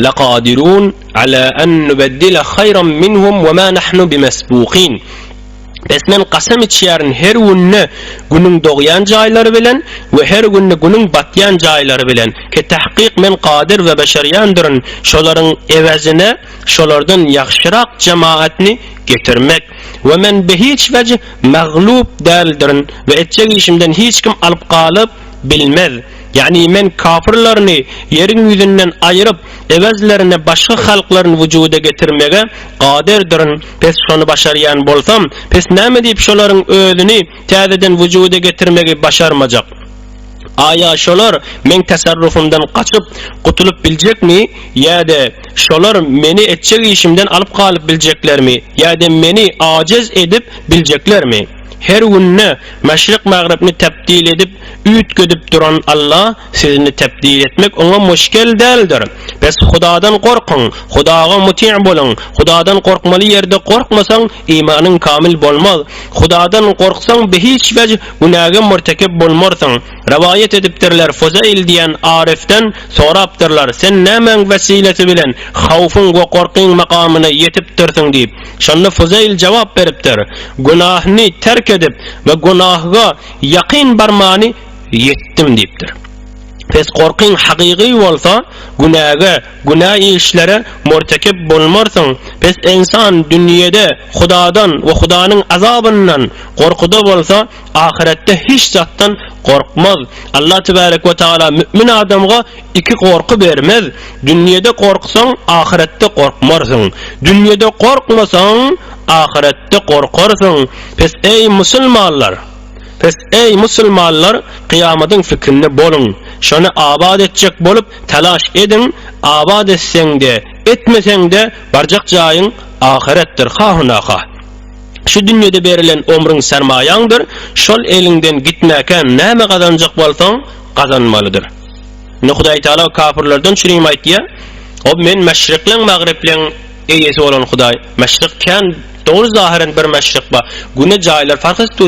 لقادرون على أن نبدل خيرا منهم وما نحن بمسبوقين. Bes men qasam etýärin her günne günüň dogýan jaýlary bilen we her günne günüň batýan jaýlary bilen ki tahqiq men qadir we beşeriýandyryn şolaryň ewezine şolardan ýaxşyrak jemaatni getirmek we men be hiç wejh maglub däldirin we etjek işimden hiç kim alyp galyp bilmez. Yani men kafirlerini yerin yüzünden ayırıp evezlerine başka halkların vücuda getirmege qadirdirin. Pes şonu başarayan bolsam, pes näme diýip şolaryň özüni täzeden vücuda getirmegi başarmajak? Aya şolar men tasarrufumdan kaçıp kutulup bilecekmi? Ya da şolar meni etçek işimden alıp kalıp bileceklermi? Ya da meni aciz edip bileceklermi? Her günne meşrik mağribni tebdil edip ütgödüp duran Allah sizni tebdil etmek ona müşkel değildir. Bes Hudadan korkun, Hudaga muti' bolun. Hudadan korkmalı yerde korkmasan imanın kamil bolmaz. Hudadan korksan be hiç vecih günaga murtekep bolmarsın. Rivayet edipdirler Fuzayl diyen Arif'ten soraptırlar. Sen nämen vesileti bilen havfun ve korkun makamına yetip dursun deyip. Şonda Fuzayl cevap beripdir. Günahni terk edip ve günahga yakin barmani yettim deyipdir. Pes korkun hakiki olsa günah işlere murtekep bolmarsın. Pes insan dünyada Hudadan ve Hudanın azabından korkuda olsa ahirette hiç zattan korkmaz. Allah tebarek ve taala mümin adamga iki korku vermez. Dünyada korksan ahirette korkmarsın. Dünyada korkmasan ahirette korkarsın. Pes ey musulmanlar, kıyamadın fikrini bolun. Şonu abad edecek bolup talaş edin. Abad etsen de etmesen de barjak jaýyň ahirettir hahunaha. Şu dünyada berilen ömrüň sermaýaňdyr. Şol elinden gitmäken näme kazanjak bolsaň kazanmalydyr. Hudaý Taala kafirlerden çürüýüm aýtdy. O men meşrikleň magripliň eýesi bolan Hudaý. Meşrikken doğru zahiren bir meşrik ba. Güne jaýlar fark etdi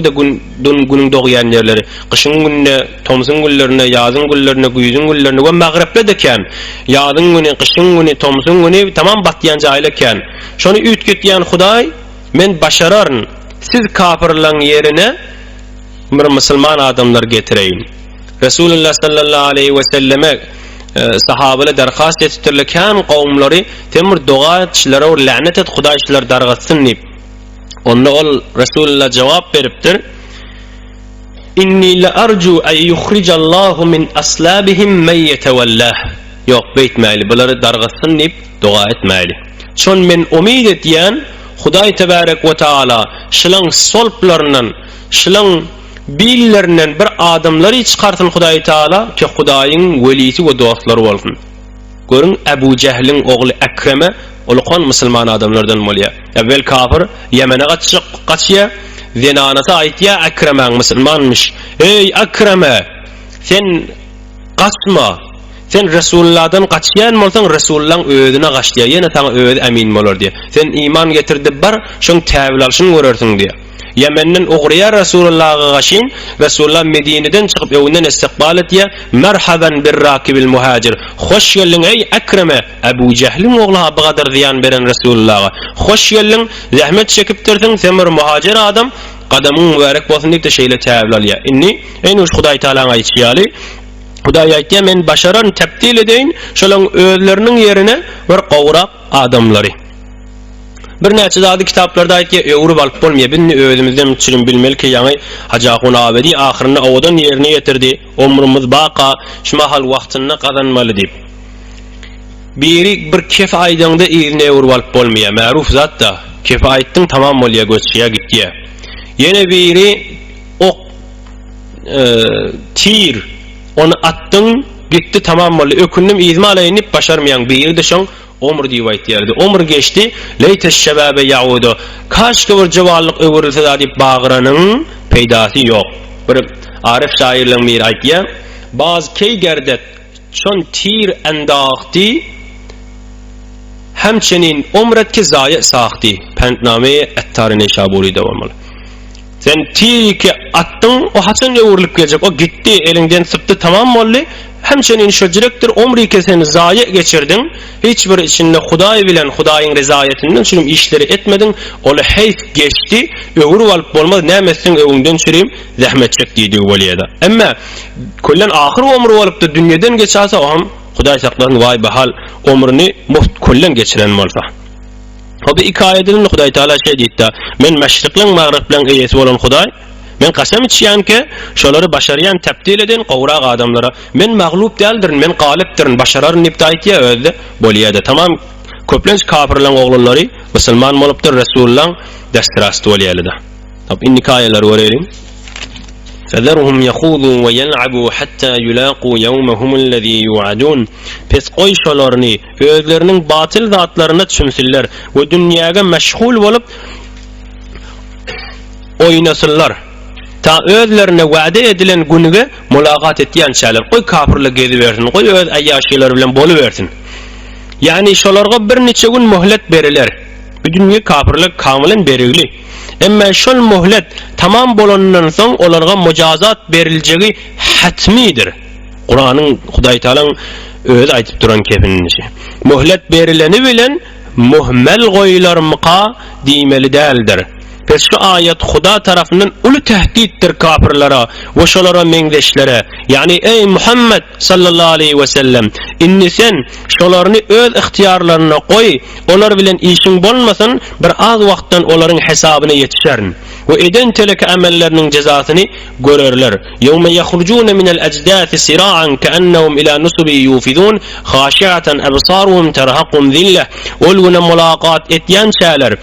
günüň doğýan ýerleri. Kışyň gününe, tomsyň günlerine, ýazyň günlerine, güýjüň günlerine we magriple deken. Ýazyň güni, kışyň güni, tomsyň güni tamam batýan jaýlar eken. Şonu ütgetýän Hudaý men başararyn. Siz kafirlaryň yerine bir musulman adamlar getireyin. Resulullah sallallahu aleyhi ve selleme sahabeler darhast ettirleken kavmleri temir doğa etçilere o lanet et Hudaý işler dargasyn deyip. Onda ol Resulullah cevap beripdir. İnni la arju ay yukhrijallahu min aslabihim men yetawallah. Yok beýtmäli, bulary dargasyn deyip doğa etmäli. Şon men umid etýän Hudaý tebarek we taala şilaň solplarynyň, şilaň billerinden bir adamları çıkartın Hudaý Taala ki Hudaýyň welisi we dostlary bolsun. Görün Ebu Cehl'in oğlu Ekreme ulkan musulman adamlardan bolýar. Evvel kafir Yemen'e kaçýa, zinanata aýtýa Ekreme musulmanmış. Ey Ekreme, sen kaçma. Sen Resulullah'dan kaçýan bolsaň Resulullah'ın özüne gaçdýa, ýene sana öz emin bolar diýe. Sen iman getirdi bar, şoň täwil alşyň görersiň diýe. Yemen'den uğraya Resulullah'a gaşin, Resulullah Medine'den çıkıp evinden istikbal etýär. Merhaban bir rakibil muhacir. Hoş geldin ey Ekreme. Ebu Cehl'in oğlu bu kadar ziyan veren Resulullah'a. Hoş geldin. Zahmet çekip dursun. Sen bir muhacir adam. Kadamın mübarek bolsun diýip de şeýle täwil alýar. Inni en uç Hudaý Taalaň aýtýaly. Hudaý aýtdy men başaran tebdil edeýin şolaň özleriniň yerine bir gowrak adamlary. Bir näçe zady kitaplarda aýtdy, öwrüp alyp bolmaýar. Binni özümizden çürüm bilmeli ki, ýani Haja Aqun Abedi ahyryny owadan ýerine ýetirdi. Ömrümüz baqa, şuma hal wagtyny gazanmaly diýip. Biri bir kef aýdygynda ýerine öwrüp alyp bolmaýar. Ma'ruf zat da. Kef aýtdyň tamam bolýar, göçýär gitýär. Ýene biri ok tir onu atdyň gitdi tamam boldy. Ökündim izma alaýyp başarmaýan biri de şoň Omr diýip aýtýardy. Omr geçdi. Leytes şebabe yaudu. Kaçky bir jawallyk öwrülse diýip bagyranyň peýdasy ýok. Bir Arif şairleň bir aýtýar. Baz key gerdet çon tir endaqdi hemçinin umretki zayi saqdi. Pentname Ettar-ı Neşaburi dawamaly. Sen tiki attın, o haçan öwrülip gelecek. O gitti, elinden sıptı tamam boldy. Hemçinin şöjrektir umri sen zayi geçirdin. Hiçbir içinde Hudaý bilen Hudaýyň rizaýetinden şunun işleri etmedin. Ola heyf geçti. Öwrüp alyp bolmaz. Nämesin öwünden çürüm zahmet çekdi diýip bolýar. Emma kullan ahir ömrü bolup da dünýeden geçäse o ham Hudaý saklasyn vay bahal ömrüni kullan geçiren bolsa. O bir iki ayetinin Hudaý Taala şey diýdi. Men meşrikleň magripliň eýesi bolan Hudaý Men qasam içýänke şolary başarýan täpdil eden gowrak adamlara men maglup däldirin, men galipdirin, başararyn diýip aýtýar özde bolýardy. Tamam köplenç kafirlaryň oglanlary musulman bolupdyr, Resulullaň destirasty bolýardy. Tab inni kaýalar örelim. فذرهم يخوضوا ويلعبوا حتى يلاقوا يومهم الذي يوعدون. Pes oy şolaryny özleriniň batyl zatlaryna düşünsünler we dünýäge meşgul bolup oýnasynlar. Ta özlerine wa'de edilen günüge mulagat etýän şäler. Oy kafirlik edibersin, oy öz aýaşylar bilen bolubersin. Yani şolarga bir neçe gün möhlet beriler. Bu dünýä kafirlik kamilen berigli. Emma şol möhlet tamam bolandan soň olarga mujazat beriljegi hatmidir. Kur'anyň Hudaý Taalaň öz aýtyp duran kefinişi. Möhlet berileni bilen muhmel goýlarmyka diýmeli däldir. Pes şu ayet Huda tarafından ulu tehdittir kafirlara ve şolara meňdeşlere. Yani ey Muhammed sallallahu aleyhi ve sellem, inni sen şolarını öz ihtiyarlarına koy, olar bilen işin bolmasın, bir az wagtdan olaryň hesabyna yetişerin. Ve eden telek amellerinin cezasını görürler. Yevme yahrucuna minel ecdâthi sira'an keennehum ila nusubi yufidun, khâşi'atan absaruhum terhaqum zillah. Olguna mulaqat etýän şäler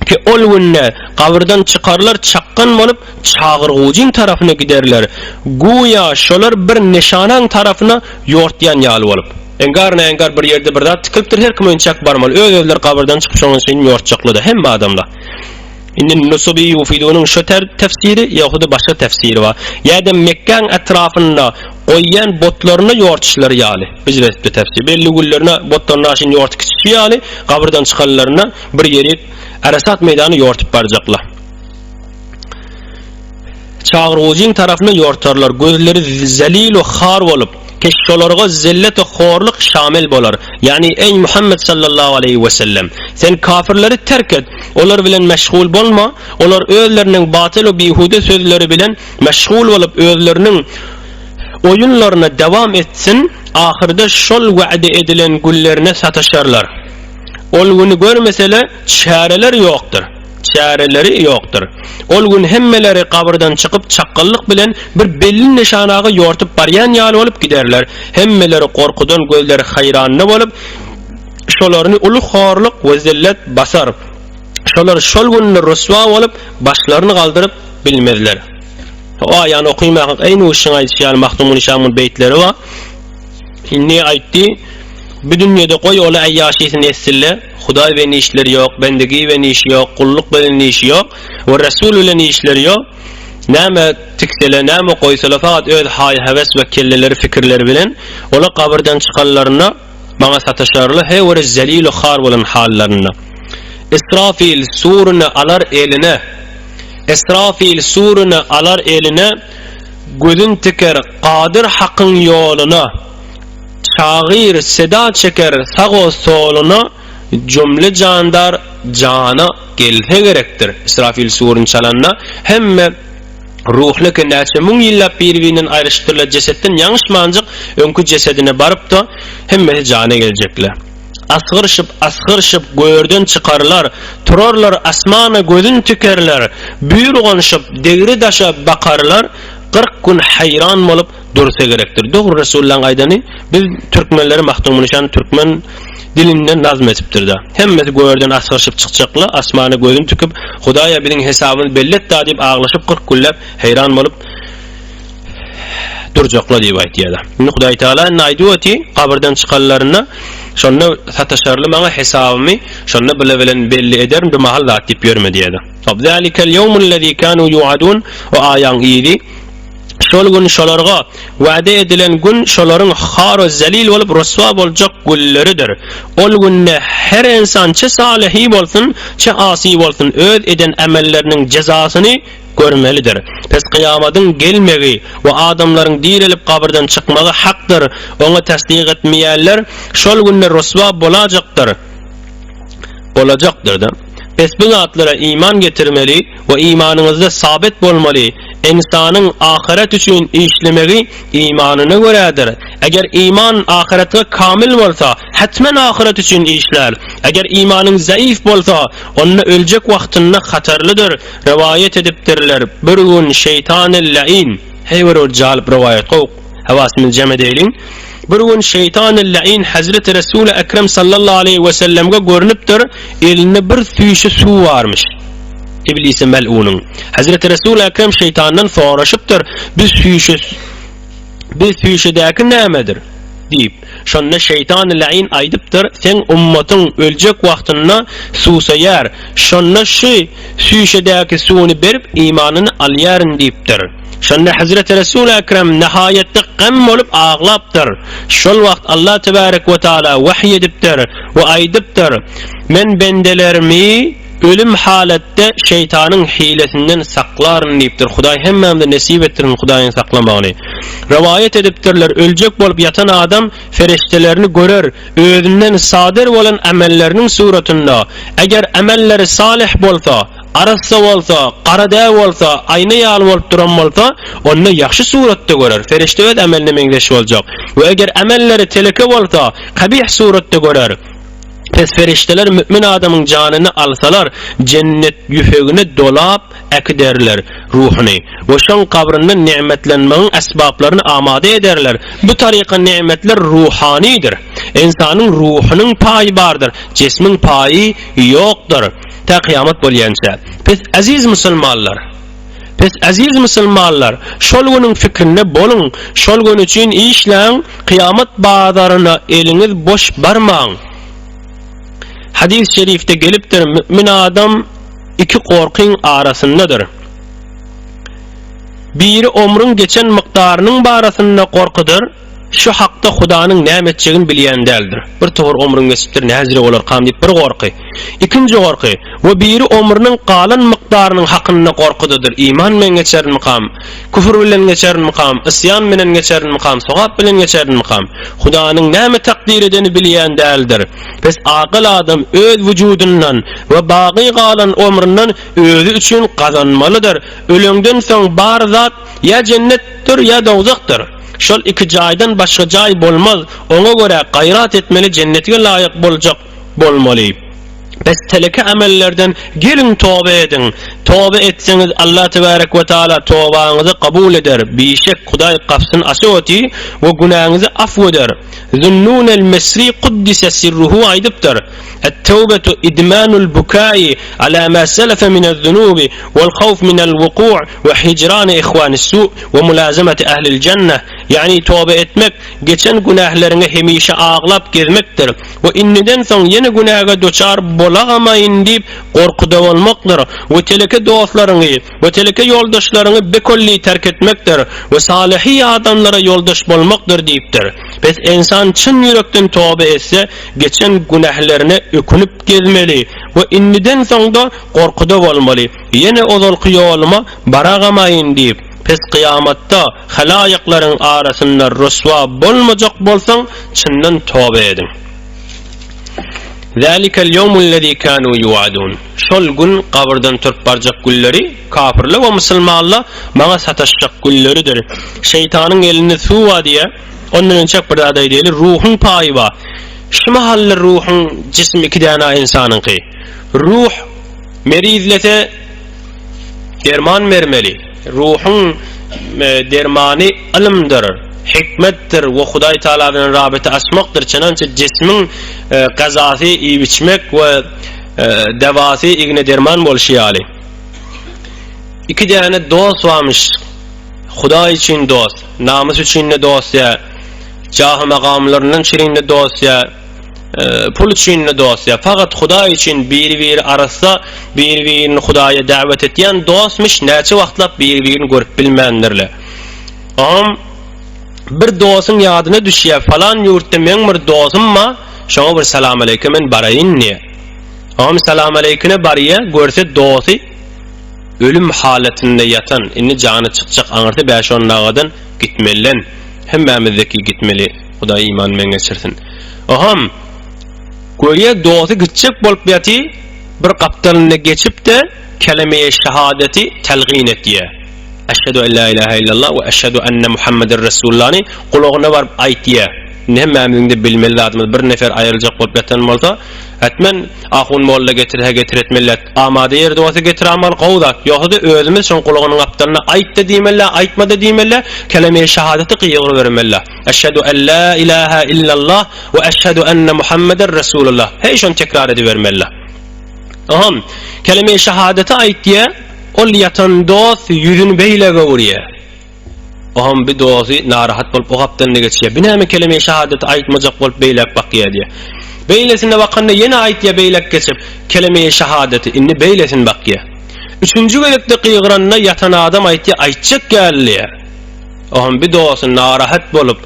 ki olgunne kabirden çıkarlar, çakkan bolup çağırgıcın tarafına giderler. Guya şolar bir nişanan tarafına yortyan yal bolup. Engar bir yerde bir zat tıkıptır, her kim önçak barmal. Özler kabirden çıkıp şonun seni yortçaklıdı. Hem adamda. İnnin nusubi yufidunun şu tefsiri yahuda başka tefsiri var. Yani Mekkan etrafında koyyan botlarını yortuşlar yali. Biz resmi tefsiri. Belli güllerine botlarını aşın yortuk içi yali. Kabirden çıkarlarına bir yeri Arasat meydanı yortup baracaklar. Çağırğucun tarafına yortarlar. Gözleri zelil ve khar olup keşşolarga zillet ve khorluk şamil bolar. Yani ey Muhammed sallallahu aleyhi ve sellem, sen kafirleri terk et. Olar bilen meşgul bolma. Olar özlerinin batıl ve bihude sözleri bilen meşgul olup özlerinin oyunlarına devam etsin. Ahirde şol vaade edilen güllerine sataşarlar. Olgunu görmesele çareler yoktur. Çareleri yoktur. Olgun hemmeleri kabirden çıkıp çakkallık bilen bir belli nişanağı yortup baryan yal olup giderler. Hemmeleri korkudan gözleri hayranlı olup şolarını ulu horluk ve zillet basar. Şolar şol gününü rüsva olup başlarını kaldırıp bilmezler. O ayağını okuymak aynı uşun ayetişiyal Mahdumun İşam'ın beytleri var. İnni aytti. Bu dünyada koy ola ayyaşisin esille, Huday ve işleri yok, bendegi ve iş yok, kulluk ve iş yok, ve Resul ile işleri yok. Näme tiksele, näme koysala fakat öz hay heves ve kelleleri fikirleri bilen ola kabirden çıkanlarına bana sataşarlı he ve zelil khar bolan hallarına. İsrafil surunu alar eline. İsrafil surunu alar eline, gözün tiker qadir hakkın yoluna. Şagir seda çeker sago soluna, cümle candar cana gelse gerektir. İsrafil surun çalanna hemme ruhlu kendiçe mun yilla birbirinden ayrıştırılan cesetten yanlışmancık önkü cesedine barıp da hemme cana gelecekler. Asgırışıp göğürden çıkarlar, turarlar asmana gözün tükerler, büyür konuşup degri daşa bakarlar, 40 gün hayran olup dursa gerektir. Doğru Resulullah'ın aydani biz Türkmenleri Mahdumun İşan Türkmen dilinden nazm etiptir da. Hemmesi göğerden asgırışıp çıkacaklar, asmanı gözün tüküp Hudaya bilin hesabını bellet da deyip ağlaşıp 40 güllep hayran olup duracaklar deyip aytiyada. Hudaý Taala naýdy kabirden çıkanlarına şonna sataşarlı bana hesabımı şonna bilen belli ederim de mahalla deyip yörme diyada. Zalikel yevmullezî kânû yu'adûn o ayan iyidi. Şol gün şolarga wa'de edilen gün şolaryň har we zelil bolup rüswa boljak gülleridir. Ol günde her insan çe salihi bolsun, çe asi bolsun öz eden amelleriniň cezasyny görmelidir. Pes kıyamatyň gelmegi we adamlaryň dirilip kabirden çykmagy hakdyr. Oňa tasdik etmeýärler şol günde rüswa bolajakdyr da. Pes bu zatlara iman getirmeli ve imanınızda sabit bolmaly. insanın ahiret üçün işlemegi imanına göredir. Eğer iman ahirette kamil bolsa, hatmen ahiret üçün işler. Eğer imanın zayıf bolsa, onun ölecek vaktinde hatarlıdır. Rivayet edipdirler. Bir gün şeytan-ı la'in, heyver jalib rivayet qoq, havasimiz cem edelim. Bir gün şeytan-ı la'in Hazreti Resul-i Ekrem sallallahu aleyhi ve sellem'e görünüpdir. Elinde bir süyüşü su varmış. İblis-i mel'unun. Hazreti Resul-i Ekrem şeytandan soraşıptır. Bir süyüşedeki nemedir? deyip. Şonda şeytan-ı la'in aydıptır. Sen ummatın ölecek vaktinde susayar. Şonda şu süyüşedeki suyunu berip imanını alyarın deyiptir. Şonda Hazreti Resul-i Ekrem nihayette gam olup ağlaptır. Şol vakt Allah tebarek ve taala vahiy ediptir ve aydıptır. Men bendelerimi ölüm halette şeytanın hilesinden sakların deyiptir. Huday hemmemde nesip ettirin Hudayın saklamağını. Rivayet ediptirler, ölecek bolup yatan adam feriştelerini görür. Özünden sadir olan amellerinin suratında. Eğer amelleri salih bolsa, arassa bolsa, qarada bolsa, ayna yalım olup duran bolsa, onu yaxşı suratda görür. Ferişte öz ameline mengdeş olacak. Ve eğer amelleri teleke bolsa, kabih suratda görür. Pes ferişteler mümin adamın canını alsalar cennet yüfeğine dolap ekderler ruhunu. Ve şon kabrının nimetlenmenin esbablarını amade ederler. Bu tariqa nimetler ruhanidir. İnsanın ruhunun payı vardır. Cismin payı yoktur. Ta kıyamet bolyansa. Pes aziz musulmanlar, şol günün fikrine bolun. Şol gün için işleyin. Kıyamet bazarına eliniz boş barmağın. Hadis-i şerifte gelipdir, mümin adam iki korkun arasındadır. Biri ömrün geçen miktarının barasında korkudur. Şu hakta Hudanın nimetçigini bilyen deldir. Bir toğur ömrün geçiptir, nezire olur kam deyip bir korku. İkinci korku, ve biri ömrünün kalan miktarının hakkında korkududur. İman men geçerin mikam, küfür bilen geçerin mikam, isyan bilen geçerin mikam, sogap bilen geçerin mikam. Hudanın neme takdir edeni bilyen deldir. Pes akıl adam öz vücudundan ve baqi kalan ömründen özü üçün kazanmalıdır. Ölümden son bar zat ya cennettir ya dozaktır. Şol iki caydan başka cay bolmaz. Ona göre gayrat etmeli, cennetine layık bolacak bolmalı. Bes teleke amellerden gelin tövbe edin. Tövbe etseniz Allah tebarek ve taala tövbanızı kabul eder. Bişek Huday kapsın asoti ve günahınızı affeder. Zunnun el-Mesri kuddise sirruhu aydıptır. التوبة إدمان البكاء على ما سلف من الذنوب والخوف من الوقوع وحجران إخوان السوء وملازمة أهل الجنة. Yani tövbe etmek, geçen günahlarını hemişe ağlap gezmektir. Ve inniden son yeni günaha doçar bolagamayın deyip korkuda olmaktır. Ve teleke dostlarını ve teleke yoldaşlarını bekolli terk etmektir. Ve salihi adamlara yoldaş bolmaktır deyiptir. Biz insan çın yürekten tövbe etse, geçen günahlarını ökünüp gezmeli. Ve inniden son da korkuda olmalı. Yine ozolqı yoluma baragamayın deyip pes kıyamatta halayıkların arasında rüsva bolmayacak bolsan çından tövbe edin. Zalikel yevmullezî kânû yu'adûn. Şol gün kabrdan turp barjak gülleri kafirler ve musulmanlar bana sataşacak gülleridir. Şeytanın elini suva diye ondan önce bir aday değil, ruhun payı var. Şu mahalle ruhun cismi iki tane insanın ki. Ruh merizlete derman vermeli. Ruhun dermanı ilimdir, hikmettir ve Huday Taala'nın rabiti açmaktır. Çenança cismin gazası iyi biçmek ve devası igne derman bolşiyali. İki tane dost varmış. Huday için dost, namus için de dost ya, cah makamlarının şirinde dost ya, pul için de dost ya. Fakat Huday için bir arasında bir Hudaya davet etiyen dostmuş. Neçe vaktlap bir görüp bilmeyenlerle. Ama bir dostun yadına düşüyor. Falan yurtta men bir dostum ma, şuna bir selam aleyküm men barayın niye? Ama selam aleyküne barıya görse dostu ölüm haletinde yatan, inni canı çıkacak anırtı beş onlardan gitmelilen. Hemmemizdeki gitmeli. Huday iman men geçirsin. Aham Ko'ya do'si gitchak bo'lib yati bir qaptalini geçip de kelime-i şehadeti telgin etdiye. eşhedü en la ilahe illallah ve eşhedü enne Muhammeden Resulullah'ni kulağına varıp aytiye. Ne memnunde bilmeli adımız bir nefer ayrılacak bolup yatan bolsa, etmen ahun molla getir etmeler. Amade yerde olsa getir amal qawda. Yoxda özümüz şon kulağının aptalına aytdı diýmeler, aytmadı diýmeler, kelime-i şahadeti qiyğır vermeler. Eşhedü en la ilahe illallah ve eşhedü enne Muhammeden Resulullah. Hey şon tekrar edivermeler. Aham, kelime-i şahadeti aytdiye, ol yatan dost yüzünü beyle gavuriye. Aham bir dostu narahat bolup o gapdan geçiyor. Binäme kelime-i şahadeti aytmajak bolup beylep bakýar diye. Beylesinde bakanda yine aytýa beylek geçip kelime-i şahadeti inni beylesin bakýar. Üçüncü gerekde qiyğıranna yatan adam aytýa aytjak gelýär. Aham bir dostu narahat bolup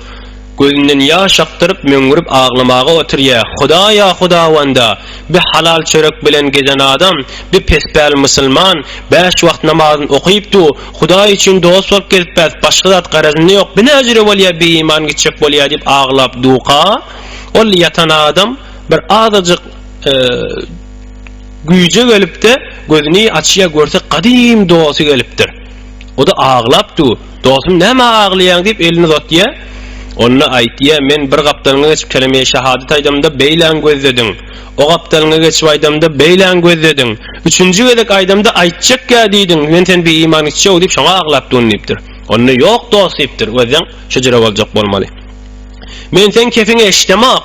gözünden yaş aktırıp möngürüp ağlamağa oturýar. Huda ya Hudawanda, bir halal çörek bilen gezen adam, bir pesbel musulman, 5 wagt namazını okuyupdu. Huda için dost bolup gelipbäs, başga zat garazyny yok. Bir näjere bolýar, bir iman geçip bolýar diýip ağlap duqa. Ol yatan adam bir azyjyk güýje gelipdi, gözüni açýa görse qadim dosty gelipdir. O da ağlapdy. Dostum näme ağlaýan diýip elini uzatýar. Onna aytýa men bir gapdalyňa geçip kelime-i şahadet aýdamda beýlen gözledim. O gapdalyňa geçip aýdamda beýlen gözledim. Üçüncü gedek aýdamda aýtjak diýdin. Men sen bir iman içe diýip şoňa aglapdy diýipdir. Onna ýok dost diýipdir. Özüň şejere boljak bolmaly. Men sen kefine eşdemak.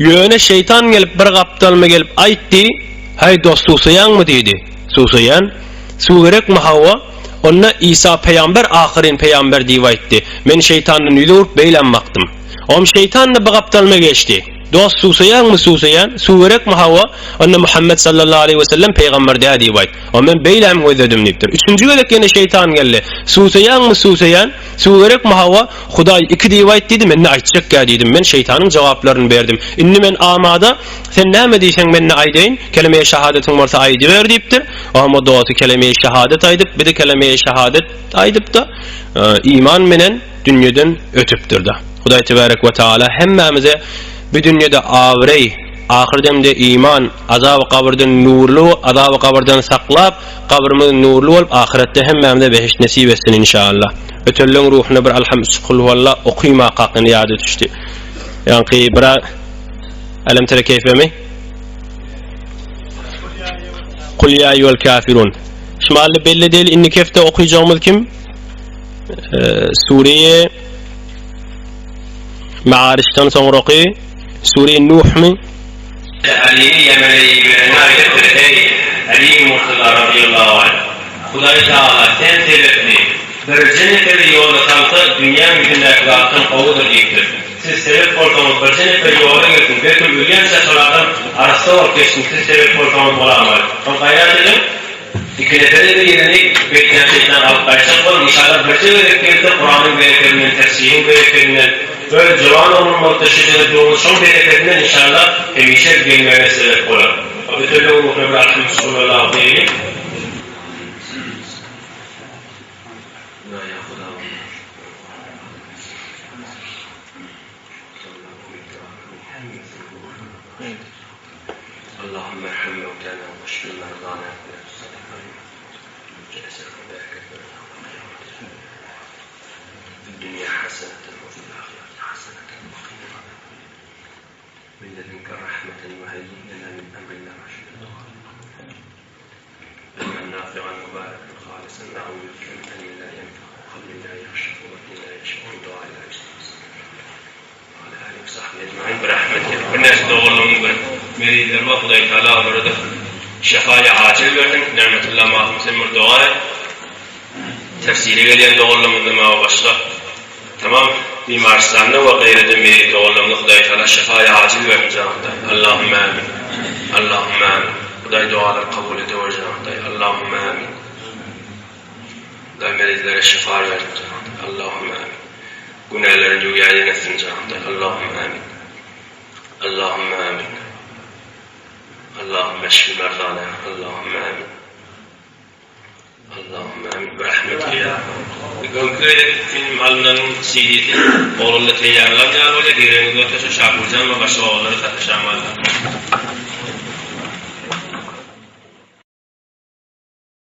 Ýöne şeytan gelip bir gapdalyma gelip aýtdy. Hay dost susaýanmy diýdi. Susaýan, su gerekmi hawa? Onna İsa peygamber ahirin peygamber diýip aýtdy. Men şeytanyň ýüzüne urup beýlenmakdym. Om şeytanny bir gapdalyma geçdi. Dost susaýanmy susaýan, su gerekmi hawa? Onna Muhammed sallallahu aleyhi ve sellem peygamber diýip aýtdy. O men beýlen gözledim diýipdir. Üçüncü gelek ýene şeytan geldi. Susaýanmy susaýan, su gerekmi hawa? Hudaý iki diýip aýtdy, men aýtjak diýdim. Men şeytanyň jogaplaryny berdim. Inni men amada sen näme diýsen men aýdyn, kelime-i şahadetiň bolsa aýdyber diýipdir. Ama dostu kelime-i şahadet aýdyp, bir de kelime-i şahadet aýdyp da iman menen dünýeden ötüpdir da. Hudaý tebarek we taala hemmemize bu dünyada awrey, ahirde iman, azab kabrdan nurlu, azab kabrdan saklap, kabrymyz nurlu bolup ahirette hemmemize behiş nasip etsin inşallah. Ötellüň ruhuna bir alhamdulillah huvallah okuyma hakyny ýady düşdi. Ýani bir alam tara keyfemi? Kul ya eyyuhel kafirun. Şumaly belli değil inni kefte okuyacağımız kim? Suriye Ma'ariş'ten sonra okuy. Suriye Nuh mi? Ali'ni Yemen'e güvene ayettir. Ey Ali Muhtar radıyallahu anh. Hudaý Taala sen sebepli. Bir cennetle yolda salsa dünya yüzündeki altın kovudur diýipdir. Siz sebep bolsaňyz bir cennetle ýola geçin. Belki ölýän şaşalardan arasda bolup geçin. Siz sebep bolsaňyz bolamaz. Şol gaýrat edin. İkilefede de yerini beklentikten alıp başlayacak olan inşallah bir gerektiğinde Kur'an'ın bereketinden, tefsirin bereketinden, böyle civan olmalı taşıdığınız yolun son bereketinden inşallah hemişe gelmeye sebep olur. O bir türlü muhtemelen Aleyhisselatü sallallahu aleyhi Allahümme erham mevtana ve şfir merdana في الدنيا حسنة وفي الآخرة حسنة وقنا من لدنك رحمة وهيئ لنا من أمرنا رشدا علما نافعا مباركا خالصا نعوذ بك من علم لا ينفع وقلب لا يخشع وبطن لا يشفع ودعاء لا يستجاب وعلى آله وصحبه أجمعين برحمتك والناس دغلهم مريض الوفد تعالى ورد شفاء عاجل verdin nimetullah mahmud murduaya tefsiri gelen doğrulumunda ma başka tamam bimaristarına ve gayrede meri doğrulumunda Hudaý Taala şifaya acil verdin canında. Allahümme amin. Allahümme amin. Hudaý dualar kabul ediyor canında. Allahümme amin. Hudaý merizlere şifa verdin canında. Allahümme amin. Günahların dünyaya etsin canında. Allahümme amin. Allahümme amin. Allahümme şfi merdana. Allahümme amin. Allahümme amin. Rahmetli ya. Bugünkü film alınan CD'si oğlunla teyyarlanıyor. Öyle diğerine götürse şarkıcan ve başka oğulları satışan varlar.